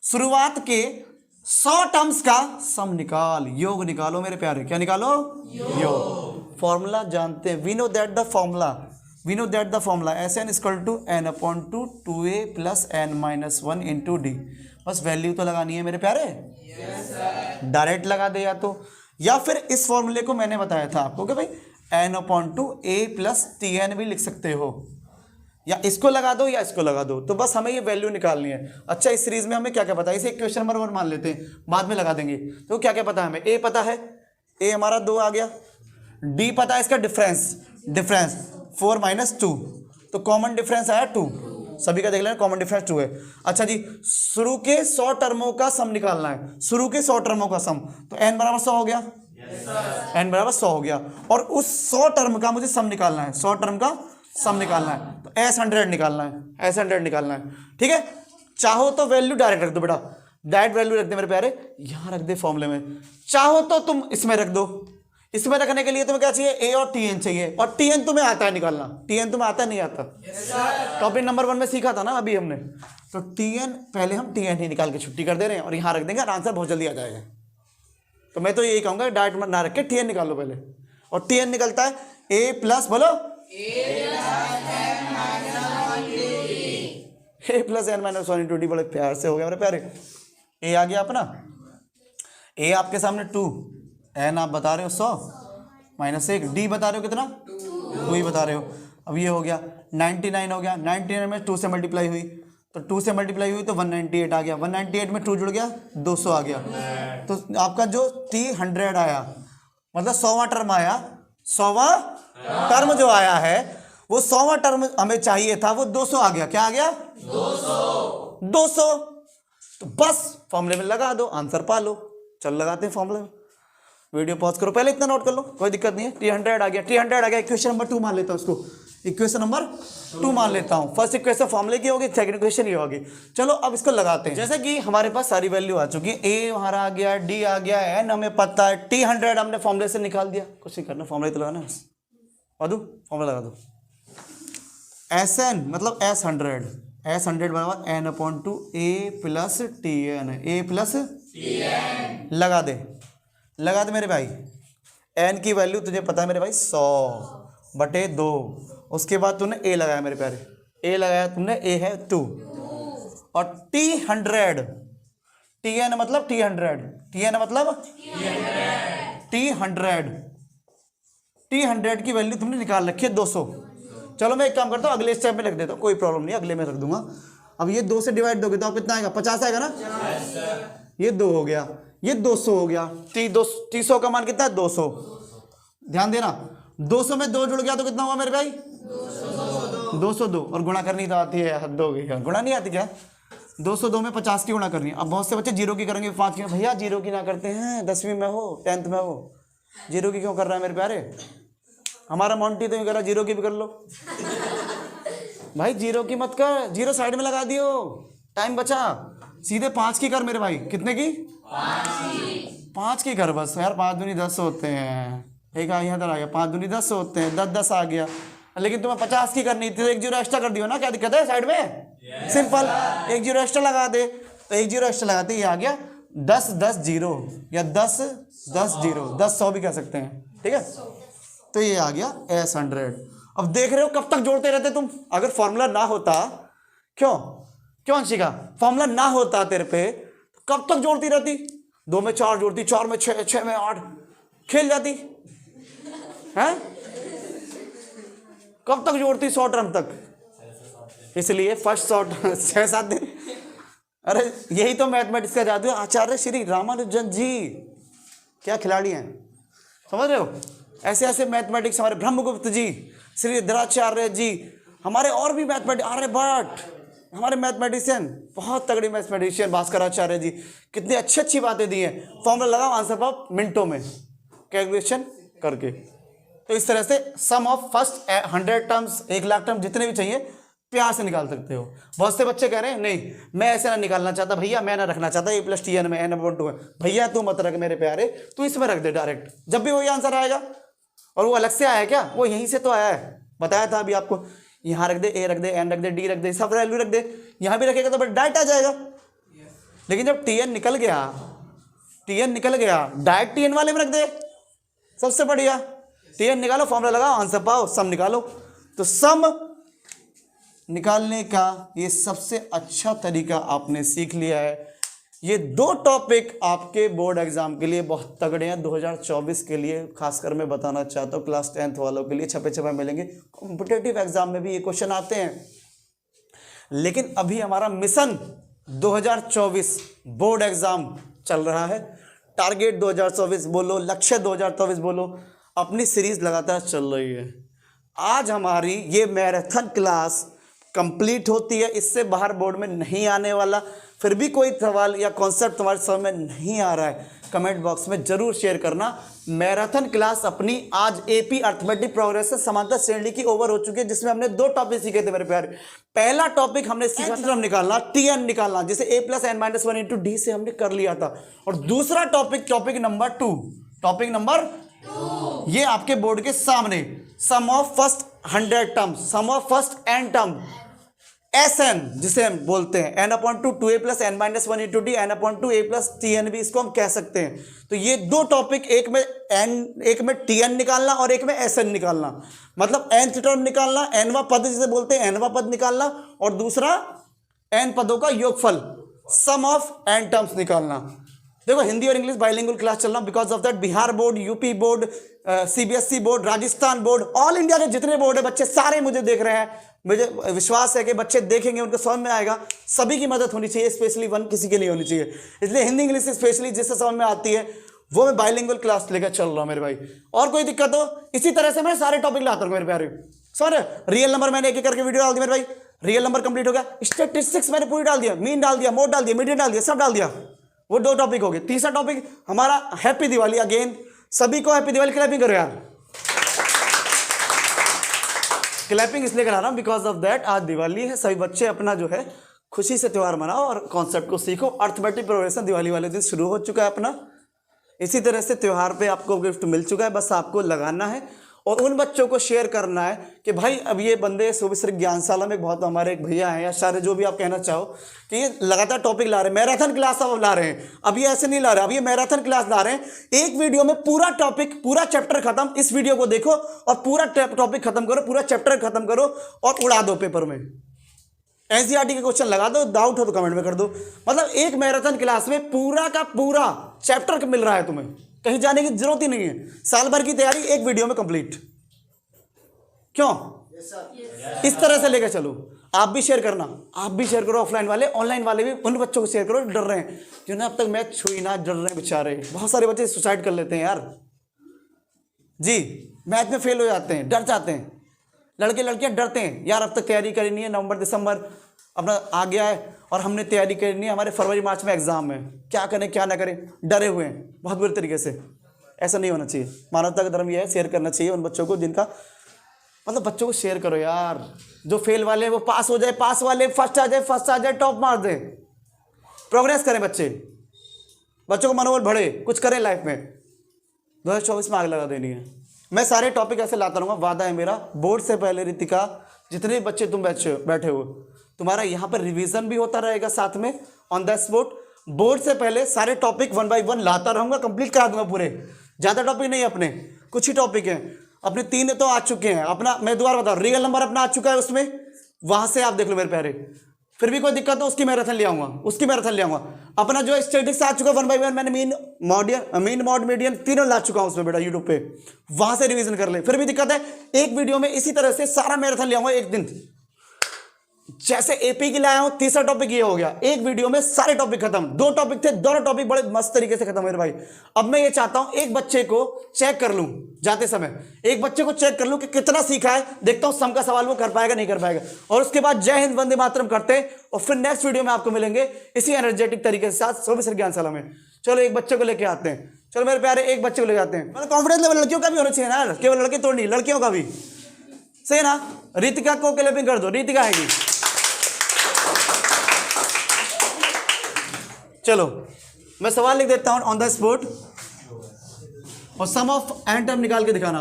शुरुआत के 100 टर्म्स का सम निकाल, योग निकालो मेरे प्यारे। क्या निकालो योग। फॉर्मूला जानते हैं, we know that the formula, we know that the formula S N equal to N upon two 2a plus N minus 1 into D. बस वैल्यू तो लगानी है मेरे प्यारे, डायरेक्ट लगा दे या फिर इस फॉर्मूले को मैंने बताया था आपको कि भाई N upon to A plus T N भी लिख सकते हो, या इसको लगा दो या इसको लगा दो। तो बस हमें ये वैल्यू निकालनी है। अच्छा इस सीरीज में हमें क्या क्या पता है, इसे इक्वेशन नंबर 1 मान लेते हैं, बाद में लगा देंगे। तो क्या क्या पता है हमें, ए पता है, ए हमारा 2 आ गया, डी पता है इसका डिफरेंस 4 माइनस 2, तो कॉमन डिफरेंस आया 2, सभी का देख लेना कॉमन डिफरेंस 2 है। अच्छा जी शुरू के 100 टर्मों का सम निकालना है, शुरू के 100 टर्मों का सम, तो n बराबर 100 हो गया, n बराबर 100 हो गया। और उस 100 टर्म का मुझे सम निकालना है, 100 टर्म का सम निकालना है, तो S100 निकालना है, S100 निकालना है। ठीक है, चाहो तो वैल्यू डायरेक्ट रख दो बेटा, डायरेक्ट वैल्यू रख दे मेरे प्यारे, यहां रख दे फॉर्मूले में। चाहो तो तुम इसमें रख दो, इसमें रखने के लिए तुम्हें क्या चाहिए, ए और टी एन चाहिए, और टी एन तुम्हें आता है निकालना, टी एन तुम्हें आता नहीं आता, टॉपिक नंबर 1 में सीखा था ना अभी हमने। तो टी एन पहले हम टी एन ही निकाल के छुट्टी कर दे रहे हैं और यहाँ रख देंगे और आंसर बहुत जल्दी आ जाएगा। तो मैं तो यही कहूँगा डायरेक्ट ना रख के टी एन निकाल लो पहले, और टी एन निकलता है ए प्लस, बोलो A plus N minus 1 into D. बड़े प्यार से हो गया मेरे प्यारे, ए आ गया अपना, ए आपके सामने 2, एन आप बता रहे हो 100 माइनस 1, डी बता रहे हो कितना 2 ही बता रहे हो। अब ये हो गया 99 हो गया, 99 में 2 से मल्टीप्लाई हुई, तो 2 से मल्टीप्लाई हुई तो 198 आ गया, 198 में 2 जुड़ गया 200 आ गया। तो आपका जो T100 आया मतलब 100वां टर्म आया, 100वां टर्म जो आया है वो 100वां टर्म हमें चाहिए था, वो 200 आ गया। क्या आ गया 200। तो बस फॉर्मूले में लगा दो, आंसर पा लो। चल लगाते हैं फॉर्मूले में, वीडियो पॉज करो, पहले इतना नोट कर लो, कोई दिक्कत नहीं है। T100 आ गया, T100 आ गया, इक्वेशन नंबर 2 मान लेता हूँ उसको, इक्वेशन नंबर 2 मान लेता हूँ। फर्स्ट इक्वेशन फॉर्मूले की होगी, सेकंड इक्वेशन ये होगी। चलो अब इसको लगाते हैं। जैसे कि हमारे पास सारी वैल्यू आ चुकी है, ए हमारा आ गया, डी आ गया, एन हमें पता है, T100 हमने फॉर्मूले से निकाल दिया। कुछ नहीं करना, फॉर्मूले तो लगाना है, फॉर्मूला लगा दो। एस एन मतलब S100 बराबर N upon to A plus T N, A plus लगा दे मेरे भाई। एन की वैल्यू तुझे पता है मेरे भाई 100/2, उसके बाद तूने ए लगाया मेरे प्यारे, ए लगाया तुमने, ए है 2 और T100, TN मतलब T100, TN मतलब T100 की वैल्यू तुमने निकाल रखी है 200। चलो मैं एक काम करता हूँ, अगले स्टेप में रख देता हूँ, कोई प्रॉब्लम नहीं, अगले में रख दूंगा। अब ये 2 से डिवाइड दोगे तो आप कितना आएगा, 50 आएगा ना। ये 2 हो गया, ये 200 हो गया। T100 का मान कितना है, 200। ध्यान देना, 200 में 2 जुड़ गया तो कितना हुआ मेरे भाई, 202। और गुणा करनी तो आती है, हद हो गई। गुणा नहीं आती क्या, 202 में 50 की गुणा करनी है। अब बहुत से बच्चे जीरो की करेंगे, 5 की। भैया जीरो की ना करते हैं, 10वीं में हो, 10th में हो, जीरो की क्यों कर रहा है मेरे प्यारे। हमारा मोंटी तो ये कर रहा, जीरो की भी कर लो भाई। जीरो की मत कर, जीरो साइड में लगा दियो, टाइम बचा। सीधे 5 की कर मेरे भाई। कितने की, 5 की कर बस यार। 5 दूनी 10 होते हैं, एक यहाँ इधर आ गया, 5 दूनी 10 होते हैं, 10 आ गया। लेकिन तुम्हें 50 की करनी थी तो 1 जीरो एक्स्ट्रा कर दियो ना, क्या दिक्कत है साइड में, सिंपल 1 जीरो एक्स्ट्रा लगा दे। तो 1 जीरो एक्स्ट्रा लगाते, ये आ गया 10 10 जीरो या 10 10 जीरो, 10 100 भी कह सकते हैं, ठीक है। तो ये आ गया S100। अब देख रहे हो कब तक जोड़ते रहते तुम। अगर फॉर्मूला ना होता, क्यों अंशिका, फॉर्मूला ना होता तेरे पे, कब तक जोड़ती रहती। 2 में 4 जोड़ती, 4 में 6, 6 में 8, खेल जाती है। कब तक जोड़ती, 100 टर्म तक। इसलिए फर्स्ट शॉर्ट 6-7 दिन। अरे यही तो मैथमेटिक्स का जादू है। आचार्य श्री रामानुजन जी क्या खिलाड़ी हैं, समझ रहे हो। ऐसे ऐसे मैथमेटिक्स हमारे ब्रह्मगुप्त जी, श्री द्रोणाचार्य जी, हमारे और भी मैथमेटिक्स, आर्यभट्ट, हमारे मैथमेटिशियन बहुत तगड़ी मैथमेटिशियन, भास्कराचार्य जी, कितनी अच्छी अच्छी बातें दी हैं। फॉर्मूला लगाओ, आंसर पाओ मिनटों में कैलकुलेशन करके। तो इस तरह से sum of first 100 terms, 1 lakh term जितने भी चाहिए प्यार से निकाल सकते हो। बहुत से बच्चे कह रहे हैं नहीं मैं ऐसे ना निकालना चाहता भैया, मैं ना रखना चाहता A+TN में n/2 है। भैया तू मत रख मेरे प्यारे, तू इसमें रख दे डायरेक्ट, जब भी वही आंसर आएगा। और वो अलग से आया क्या, वो यहीं से तो आया है, बताया था अभी आपको। यहाँ रख दे, A रख दे, N रख दे, D रख दे, सब वैल्यू रख दे, यहाँ भी रखेगा तो डायरेक्ट आ जाएगा। लेकिन जब TN निकल गया, डायरेक्ट TN वाले में रख दे, सबसे बढ़िया। TN निकालो, फॉर्मूला लगाओ, आंसर पाओ, सम निकालो। तो सम निकालने का ये सबसे अच्छा तरीका आपने सीख लिया है। ये 2 टॉपिक आपके बोर्ड एग्जाम के लिए बहुत तगड़े हैं 2024 के लिए। खासकर मैं बताना चाहता हूँ क्लास 10th वालों के लिए, छपे मिलेंगे। कॉम्पिटिटिव एग्जाम में भी ये क्वेश्चन आते हैं। लेकिन अभी हमारा मिशन 2024 बोर्ड एग्जाम चल रहा है। टारगेट 2024 बोलो, लक्ष्य 2024 बोलो, अपनी सीरीज लगातार चल रही है। आज हमारी ये मैराथन क्लास कंप्लीट होती है, इससे बाहर बोर्ड में नहीं आने वाला। फिर भी कोई सवाल या कॉन्सेप्ट तुम्हारे समझ में नहीं आ रहा है, कमेंट बॉक्स में जरूर शेयर करना। मैराथन क्लास अपनी आज AP अर्थमेटिक प्रोग्रेशन समांतर श्रेणी की ओवर हो चुकी है, जिसमें हमने 2 टॉपिक सीखे थे मेरे प्यारे। पहला टॉपिक हमने सीखा टर्म निकालना, TN निकालना, जिसे A+n-1 × D से हमने कर लिया था। और दूसरा टॉपिक नंबर 2 ये आपके बोर्ड के सामने, sum of first 100 term, sum of first n term, SN जिसे हम बोलते हैं n/2 2A+n-1 × D, n/2 A+TN भी इसको हम कह सकते हैं। तो ये 2 टॉपिक, एक में TN निकालना और एक में SN निकालना, मतलब nth टर्म निकालना, nवां पद जिसे बोलते हैं nवां पद निकालना, और दूसरा n पदों का योगफल, सम ऑफ n टर्म्स निकालना। देखो हिंदी और इंग्लिश बाइलिंगुअल क्लास चल रहा, because of that Bihar board, UP board, CBSE board, Rajasthan board, all India के जितने बोर्ड है बच्चे सारे मुझे देख रहे हैं। मुझे विश्वास है कि बच्चे देखेंगे, उनको समझ में आएगा। सभी की मदद होनी चाहिए, स्पेशली 1 किसी के लिए होनी चाहिए। इसलिए हिंदी इंग्लिश स्पेशली जिससे समझ में आती है वो मैं बाइलिंगुअल क्लास लेकर चल रहा हूँ मेरे भाई। और कोई दिक्कत हो, इसी तरह से मैं सारे टॉपिक लाता हूँ मेरे प्यारे। सॉरी, रियल नंबर मैंने एक एक करके वीडियो डाल दी मेरे भाई। रियल नंबर कंप्लीट हो गया, स्टैटिस्टिक्स मैंने पूरी डाल दिया, मीन डाल दिया, मोड डाल दिया, मीडियन डाल दिया, सब डाल दिया। वो 2 टॉपिक हो गए। तीसरा टॉपिक हमारा हैप्पी दिवाली। अगेन सभी को हैप्पी दिवाली, क्लैपिंग करो यार। क्लैपिंग इसलिए करा रहा हूं बिकॉज ऑफ दैट आज दिवाली है, सभी बच्चे अपना जो है खुशी से त्यौहार मनाओ और कॉन्सेप्ट को सीखो। अर्थमेटिक प्रोग्रेशन दिवाली वाले दिन शुरू हो चुका है अपना। इसी तरह से त्यौहार पे आपको गिफ्ट मिल चुका है, बस आपको लगाना है और उन बच्चों को शेयर करना है कि भाई अब ये बंदे सुविश्री ज्ञानशाला में बहुत हमारे एक भैया हैं या सारे जो भी आप कहना चाहो कि ये लगातार टॉपिक ला रहे हैं, मैराथन क्लास अब ला रहे हैं। अब ये ऐसे नहीं ला रहे, अब ये मैराथन क्लास ला रहे हैं। एक वीडियो में पूरा टॉपिक, पूरा चैप्टर खत्म। इस वीडियो को देखो और पूरा टॉपिक खत्म करो, पूरा चैप्टर खत्म करो और उड़ा दो पेपर में। एनसीईआरटी के क्वेश्चन लगा दो, डाउट हो तो कमेंट में कर दो। मतलब एक मैराथन क्लास में पूरा का पूरा चैप्टर मिल रहा है तुम्हें, कहीं जाने की जरूरत ही नहीं है। साल भर की तैयारी एक वीडियो में कंप्लीट। क्यों? इस तरह से लेकर चलो। आप भी शेयर करना, आप भी शेयर करो, ऑफलाइन वाले ऑनलाइन वाले भी उन बच्चों को शेयर करो डर रहे हैं, जिन्हें अब तक मैथ छुई ना, डर रहे हैं बेचारे। बहुत सारे बच्चे सुसाइड कर लेते हैं यार जी, मैथ में फेल हो जाते हैं, डर जाते हैं। लड़के लड़कियां डरते हैं यार, अब तक तैयारी करी नहीं है, नवंबर दिसंबर अपना आ गया है और हमने तैयारी करी नहीं है, हमारे फरवरी मार्च में एग्जाम है, क्या करें क्या ना करें, डरे हुए हैं बहुत बुरे तरीके से। ऐसा नहीं होना चाहिए। मानवता का धर्म यह है, शेयर करना चाहिए उन बच्चों को जिनका, मतलब बच्चों को शेयर करो यार। जो फेल वाले वो पास हो जाए, पास वाले फर्स्ट आ जाए, टॉप मार दे, प्रोग्रेस करें बच्चे, बच्चों को मनोबल बढ़े, कुछ करें लाइफ में। 2024 में आग लगा देनी है। मैं सारे टॉपिक ऐसे लाता रहूँगा, वादा है मेरा। बोर्ड से पहले रितिका, जितने भी बच्चे तुम बैठे हो, तुम्हारा यहाँ पर रिवीजन भी होता रहेगा साथ में ऑन द स्पॉट। बोर्ड से पहले सारे टॉपिक 1 बाय 1 लाता रहूँगा, कंप्लीट करा दूंगा पूरे। ज़्यादा टॉपिक नहीं अपने, कुछ ही टॉपिक हैं अपने। 3 तो आ चुके हैं अपना, मैं दोबारा बता रहा हूँ, रियल नंबर अपना आ चुका है उसमें, वहाँ से आप देख लो मेरे प्यारे। फिर भी कोई दिक्कत हो उसकी मैराथन ले आऊँगा, उसकी मैराथन ले आऊँगा। अपना जो स्टेटिक्स आ चुका है 1 बाय 1, मैंने मीन मॉड मीडियन तीनों ला चुका हूँ उसमें बेटा, यूट्यूब पे, वहाँ से रिवीजन कर ले। फिर भी दिक्कत है, एक वीडियो में इसी तरह से सारा मैराथन ले आऊँगा एक दिन। जैसे एपी की लाया हूं, तीसरा टॉपिक ये हो गया, एक वीडियो में सारे टॉपिक खत्म। 2 टॉपिक थे, दोनों टॉपिक बड़े मस्त तरीके से खत्म मेरे भाई। अब मैं ये चाहता हूं एक बच्चे को चेक कर लूं, जाते समय एक बच्चे को चेक कर लूं कि कितना सीखा है, देखता हूं सम का सवाल वो कर पाएगा नहीं कर पाएगा। और उसके बाद जय हिंद वंदे मातरम करते हैं, और फिर नेक्स्ट वीडियो में आपको मिलेंगे इसी एनर्जेटिक तरीके के साथ सोमेश्वर ज्ञानशाला में। चलो एक बच्चे को लेके आते हैं, चलो मेरे प्यारे एक बच्चे को ले जाते हैं। मतलब कॉन्फिडेंस लेवल लड़कियों का भी होना चाहिए ना, केवल लड़के तो नहीं, लड़कियों का भी सही ना। रितिका को क्लैपिंग कर दो, रितिका आएगी। चलो मैं सवाल लिख देता हूं ऑन द स्पॉट, और सम ऑफ एन टर्म निकाल के दिखाना।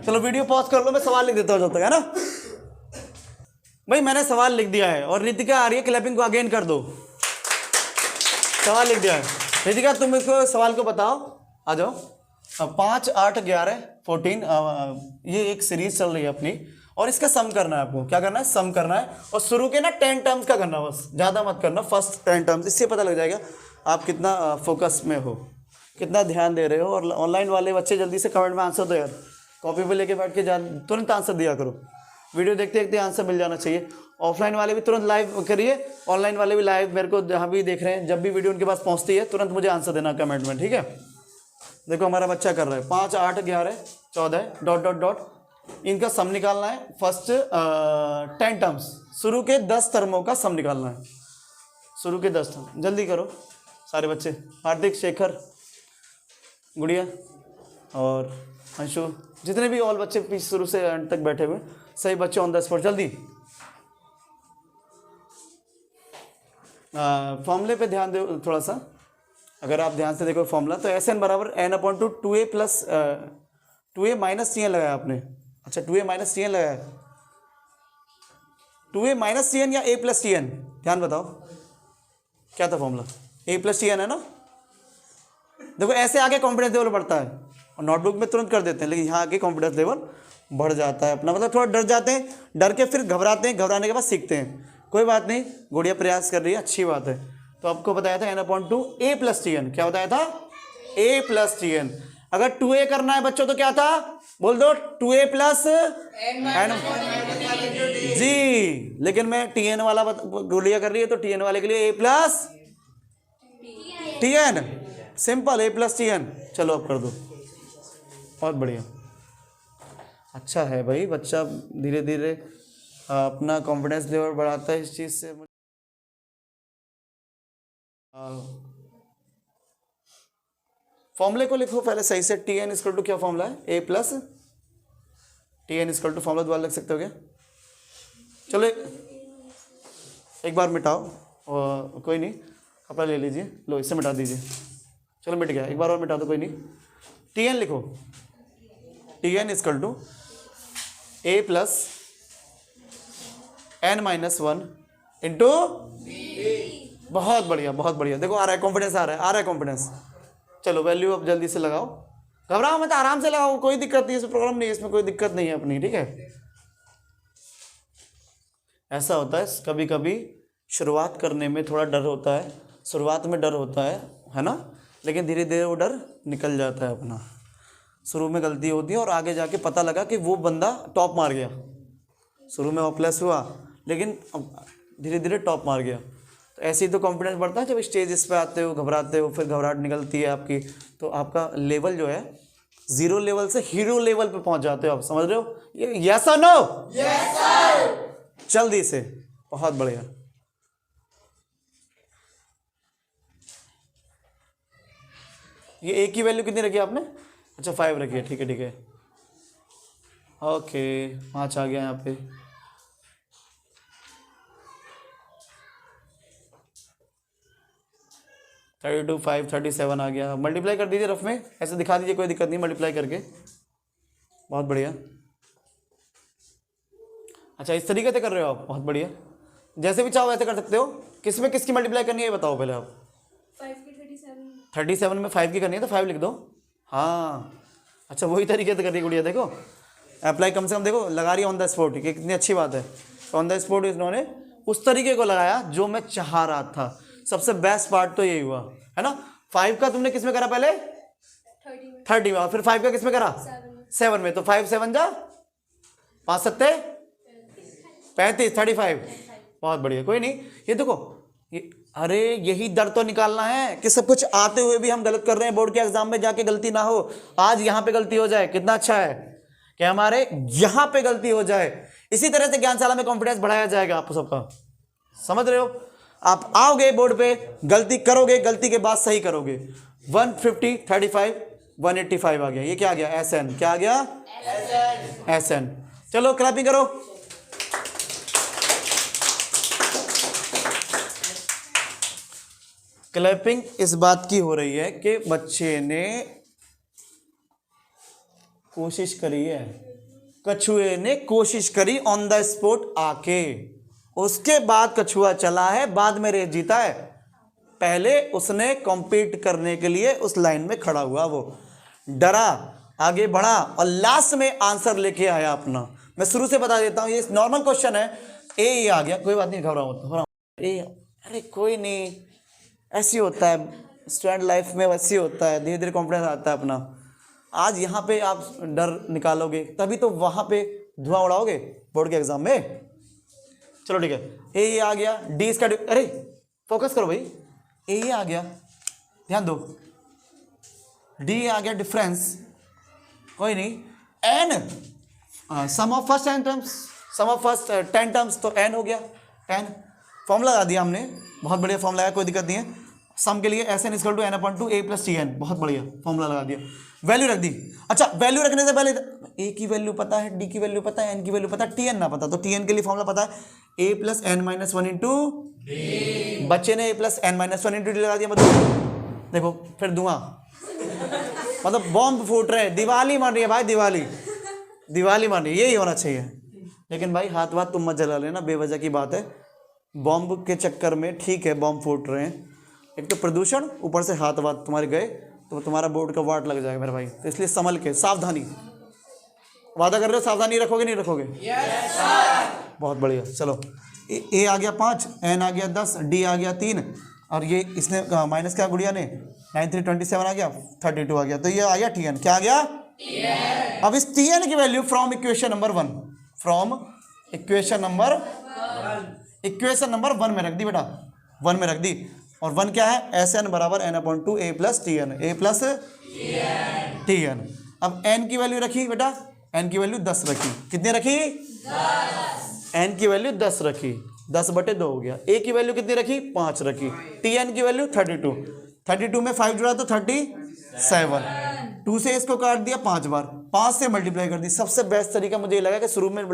चलो वीडियो पॉज कर लो, मैं सवाल लिख देता हूं जब तक, है ना भाई। मैंने सवाल लिख दिया है और रितिका आ रही है, क्लैपिंग को अगेन कर दो। सवाल लिख दिया है रितिका, तुम इसको सवाल को बताओ, आ जाओ। 5, 8, 11, 14 ये एक सीरीज चल रही है अपनी, और इसका सम करना है आपको। क्या करना है? सम करना है। और शुरू के ना 10 टर्म्स का करना, बस ज़्यादा मत करना, फर्स्ट 10 टर्म्स। इससे पता लग जाएगा आप कितना फोकस में हो, कितना ध्यान दे रहे हो। और ऑनलाइन वाले बच्चे जल्दी से कमेंट में आंसर दो यार, कॉपी पे लेके बैठ के तुरंत आंसर दिया करो। वीडियो देखते देखते आंसर मिल जाना चाहिए। ऑफलाइन वाले भी तुरंत लाइव करिए, ऑनलाइन वाले भी लाइव, मेरे को जहाँ भी देख रहे हैं, जब भी वीडियो उनके पास पहुँचती है तुरंत मुझे आंसर देना कमेंट में, ठीक है। देखो हमारा बच्चा कर रहा है 5, 8, 11, 14 डॉट डॉट डॉट, इनका सम निकालना है। फर्स्ट 10 टर्म्स, शुरू के 10 टर्मों का सम निकालना है। शुरू के 10 टर्म, जल्दी करो सारे बच्चे। हार्दिक, शेखर, गुड़िया और अंशु, जितने भी ऑल बच्चे शुरू से अंत तक बैठे हुए, सही बच्चे ऑन द स्पॉट, जल्दी। फॉर्मूले पे ध्यान दो थोड़ा सा, अगर आप ध्यान से देखो फॉर्मूला, तो एस एन बराबर n/2a plus 2a minus Cn लगाया आपने। अच्छा 2a माइनस Cn लगाया, 2a माइनस Cn या a प्लस Tn, ध्यान बताओ क्या था फॉर्मूला? a प्लस Tn है ना। देखो ऐसे आगे कॉन्फिडेंस लेवल बढ़ता है, और नोटबुक में तुरंत कर देते हैं, लेकिन यहाँ आगे कॉन्फिडेंस लेवल बढ़ जाता है अपना, मतलब थोड़ा डर जाते हैं, डर के फिर घबराते हैं, घबराने के बाद सीखते हैं। कोई बात नहीं, गुड़िया प्रयास कर रही है, अच्छी बात है। तो आपको बताया था n/2a प्लस Tn, क्या बताया था? a plus Tn। अगर 2a करना है बच्चों तो क्या था? बोल दो 2a प्लस n जी, लेकिन मैं Tn वाला गुड़िया कर रही है, तो Tn वाले के लिए a plus Tn, simple a plus Tn। चलो अब कर दो, बहुत बढ़िया, अच्छा है भाई। बच्चा धीरे धीरे अपना कॉन्फिडेंस लेवल बढ़ाता है इस चीज़ से। फॉर्मूले को लिखो पहले सही से। Tn इक्वल टू क्या फॉर्मूला है? a plus Tn equal to formula दोबारा लिख सकते हो क्या? चलो एक बार मिटाओ, और कोई नहीं, कपड़ा ले लीजिए, लो इससे मिटा दीजिए। चलो मिट गया, एक बार और मिटा दो, कोई नहीं। Tn लिखो, Tn equal to a plus n-1 into, बहुत बढ़िया बहुत बढ़िया। देखो आ रहा है कॉन्फिडेंस, आ रहा है कॉन्फिडेंस। चलो वैल्यू अब जल्दी से लगाओ, घबराओ मत, आराम से लगाओ, कोई दिक्कत नहीं है, इसमें प्रॉब्लम नहीं है, इसमें कोई दिक्कत नहीं है अपनी, ठीक है। ऐसा होता है कभी कभी शुरुआत करने में थोड़ा डर होता है, शुरुआत में डर होता है ना, लेकिन धीरे धीरे वो डर निकल जाता है अपना। शुरू में गलती होती है और आगे जाके पता लगा कि वो बंदा टॉप मार गया। शुरू में हॉपलेस हुआ लेकिन धीरे धीरे टॉप मार गया। तो ऐसे ही तो कॉन्फिडेंस बढ़ता है। जब स्टेज पे आते हो, घबराते हो, फिर घबराहट निकलती है आपकी, तो आपका लेवल जो है 0 लेवल से हीरो लेवल पे पहुंच जाते हो आप। समझ रहे हो? ये यस और नो? Yes sir. जल्दी से, बहुत बढ़िया। ये ए की वैल्यू कितनी रखी आपने? अच्छा 5 रखी है, ठीक है ठीक है, ओके 5 आ गया यहाँ पे। थर्टी टू 5 37 आ गया। मल्टीप्लाई कर दीजिए रफ में, ऐसे दिखा दीजिए, कोई दिक्कत नहीं मल्टीप्लाई करके। बहुत बढ़िया। अच्छा इस तरीके से कर रहे हो आप, बहुत बढ़िया। जैसे भी चाहो वैसे कर सकते हो। किस में किसकी मल्टीप्लाई करनी है ये बताओ पहले आप। 5 की 37। 37 में 5 की करनी है तो 5 लिख दो। हाँ अच्छा वही तरीके से करिए गुड़िया। देखो अप्लाई कम से कम देखो लगा रही है ऑन द स्पॉट, कितनी अच्छी बात है। ऑन द स्पॉट इन्होंने उस तरीके को लगाया जो मैं चाह रहा था। सबसे बेस्ट पार्ट तो यही हुआ है ना। 5 का तुमने किस में करा पहले? 30 में। और फिर 5 का किस में करा? 7 में। तो 5 7 जा 5 सत्ते 35 35। बहुत बढ़िया। कोई नहीं, ये देखो ये, अरे यही डर तो निकालना है कि सब कुछ आते हुए भी हम गलत कर रहे हैं। बोर्ड के एग्जाम में जाके गलती ना हो। आज यहाँ पे गलती हो जाए कितना अच्छा है कि हमारे यहाँ पे गलती हो जाए। इसी तरह से ज्ञानशाला में कॉन्फिडेंस बढ़ाया जाएगा आप सबका। समझ रहे हो? आप आओगे बोर्ड पे, गलती करोगे, गलती के बाद सही करोगे। 150 35 185 आ गया। ये क्या आ गया? SN। क्या आ गया? SN। चलो क्लैपिंग करो। क्लैपिंग इस बात की हो रही है कि बच्चे ने कोशिश करी है, कछुए ने कोशिश करी ऑन द स्पॉट आके, उसके बाद कछुआ चला है, बाद में रेस जीता है। पहले उसने कॉम्पीट करने के लिए उस लाइन में खड़ा हुआ, वो डरा, आगे बढ़ा और लास्ट में आंसर लेके आया अपना। मैं शुरू से बता देता हूं, ये नॉर्मल क्वेश्चन है। ए आ गया, कोई बात नहीं, घबराओ ए, अरे कोई नहीं, ऐसी होता है स्टूडेंट लाइफ में, वैसी होता है। धीरे धीरे कॉन्फिडेंस आता है अपना। आज यहाँ पे आप डर निकालोगे तभी तो वहाँ पे धुआं उड़ाओगे बोर्ड के एग्जाम में। चलो ठीक है, ए आ गया। डी इसका, अरे फोकस करो भाई, ए आ गया, ध्यान दो। डी आ गया डिफरेंस, कोई नहीं। N sum of first 10 terms, sum of first 10 terms, तो एन हो गया 10। फॉर्मूला लगा दिया हमने, बहुत बढ़िया फॉर्मूला है, कोई दिक्कत नहीं है। सम के लिए SN = n/2 a + Tn, बहुत बढ़िया फॉर्मूला लगा दिया। वैल्यू रख दी। अच्छा वैल्यू रखने से पहले a की वैल्यू पता है, d की वैल्यू पता है, n की वैल्यू पता है, Tn ना पता तो Tn के लिए फॉर्मूला पता है a + n - 1 * d। बच्चे ने a + n - 1 * d लगा दिया। मतलब देखो फिर धुआं, मतलब बॉम्ब फूट रहे हैं, दिवाली मान रही है भाई, दिवाली मान रही है, यही होना चाहिए। लेकिन भाई हाथ वाथ तुम मत जला लेना, बेवजह की बात है। बॉम्ब के चक्कर में ठीक है बॉम्ब फूट रहे हैं, एक तो प्रदूषण, ऊपर से हाथ वाथ तुम्हारे गए तो तुम्हारा बोर्ड का वाट लग जाएगा मेरे भाई। तो इसलिए संभल के, सावधानी। वादा कर रहे हो सावधानी रखोगे नहीं रखोगे? Yes sir. बहुत बढ़िया। चलो ए आ गया 5, एन आ गया 10, डी आ गया 3, और ये इसने माइनस क्या गुड़िया ने 9 3 27 आ गया, 32 आ गया। तो ये आ गया Tn। क्या आ गया? Tn। अब इस Tn की value from equation number 1, from equation number 1 में रख दी बेटा, 1 में रख दी। और 1 क्या है? SN = n/2 a + Tn, a + Tn। अब n की वैल्यू रखी बेटा, n की वैल्यू 10 रखी। कितनी रखी? 10। n की वैल्यू 10 रखी, 10/2 हो गया। a की वैल्यू कितनी रखी? 5 रखी। Tn की वैल्यू 32, 32 में 5 जुड़ा तो 37, 2 से इसको काट दिया 5 बार, 5 से मल्टीप्लाई कर दी। सबसे बेस्ट तरीका मुझे ये लगा कि शुरू में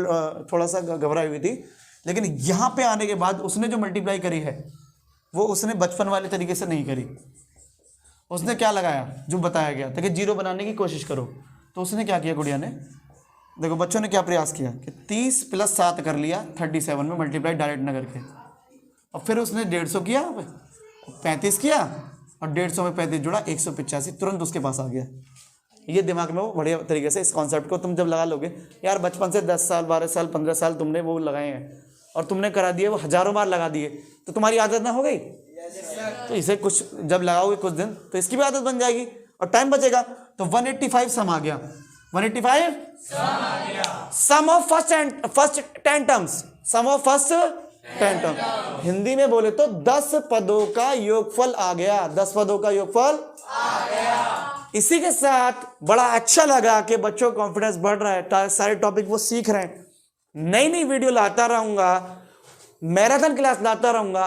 थोड़ा सा घबराई हुई थी, लेकिन यहाँ पे आने के बाद उसने जो मल्टीप्लाई करी है वो उसने बचपन वाले तरीके से नहीं करी। उसने क्या लगाया जो बताया गया था कि 0 बनाने की कोशिश करो। तो उसने क्या किया गुड़िया ने, देखो बच्चों ने क्या प्रयास किया कि 30 + 7 कर लिया 37 में मल्टीप्लाई डायरेक्ट ना करके, और फिर उसने 150 किया, 35 किया, और 150 में 35 जुड़ा 185, तुरंत उसके पास आ गया। ये दिमाग में वो बढ़िया तरीके से इस कॉन्सेप्ट को तुम जब लगा लोगे, यार बचपन से 10 साल 12 साल 15 साल तुमने वो लगाए हैं, और तुमने करा दिए वो हजारों बार लगा दिए, तो तुम्हारी आदत ना हो गई। तो इसे कुछ जब लगाओगे कुछ दिन तो इसकी भी आदत बन जाएगी और टाइम बचेगा। तो 185 सम आ गया, 185 sum of first 10 terms, sum of first 10 term. Hindi में बोले तो 10 पदों का योगफल आ गया, 10 पदों का योगफल आ गया। इसी के साथ बड़ा अच्छा लगा कि बच्चों का कॉन्फिडेंस बढ़ रहा है, सारे टॉपिक वो सीख रहे हैं। नई नई वीडियो लाता रहूंगा, मैराथन क्लास लाता रहूंगा।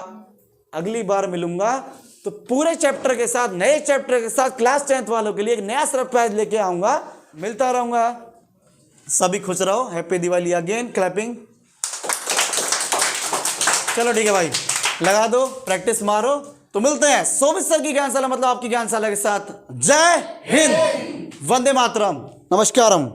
अगली बार मिलूंगा तो पूरे चैप्टर के साथ, नए चैप्टर के साथ क्लास 10th वालों के लिए एक नया सरप्राइज लेके आऊंगा, मिलता रहूंगा। सभी खुश रहो। Happy Diwali again, clapping. चलो ठीक है भाई, लगा दो, प्रैक्टिस मारो। तो मिलते हैं शोभित सर की ज्ञानशाला, मतलब आपकी ज्ञानशाला के साथ। जय हिंद, वंदे मातरम, नमस्कारम।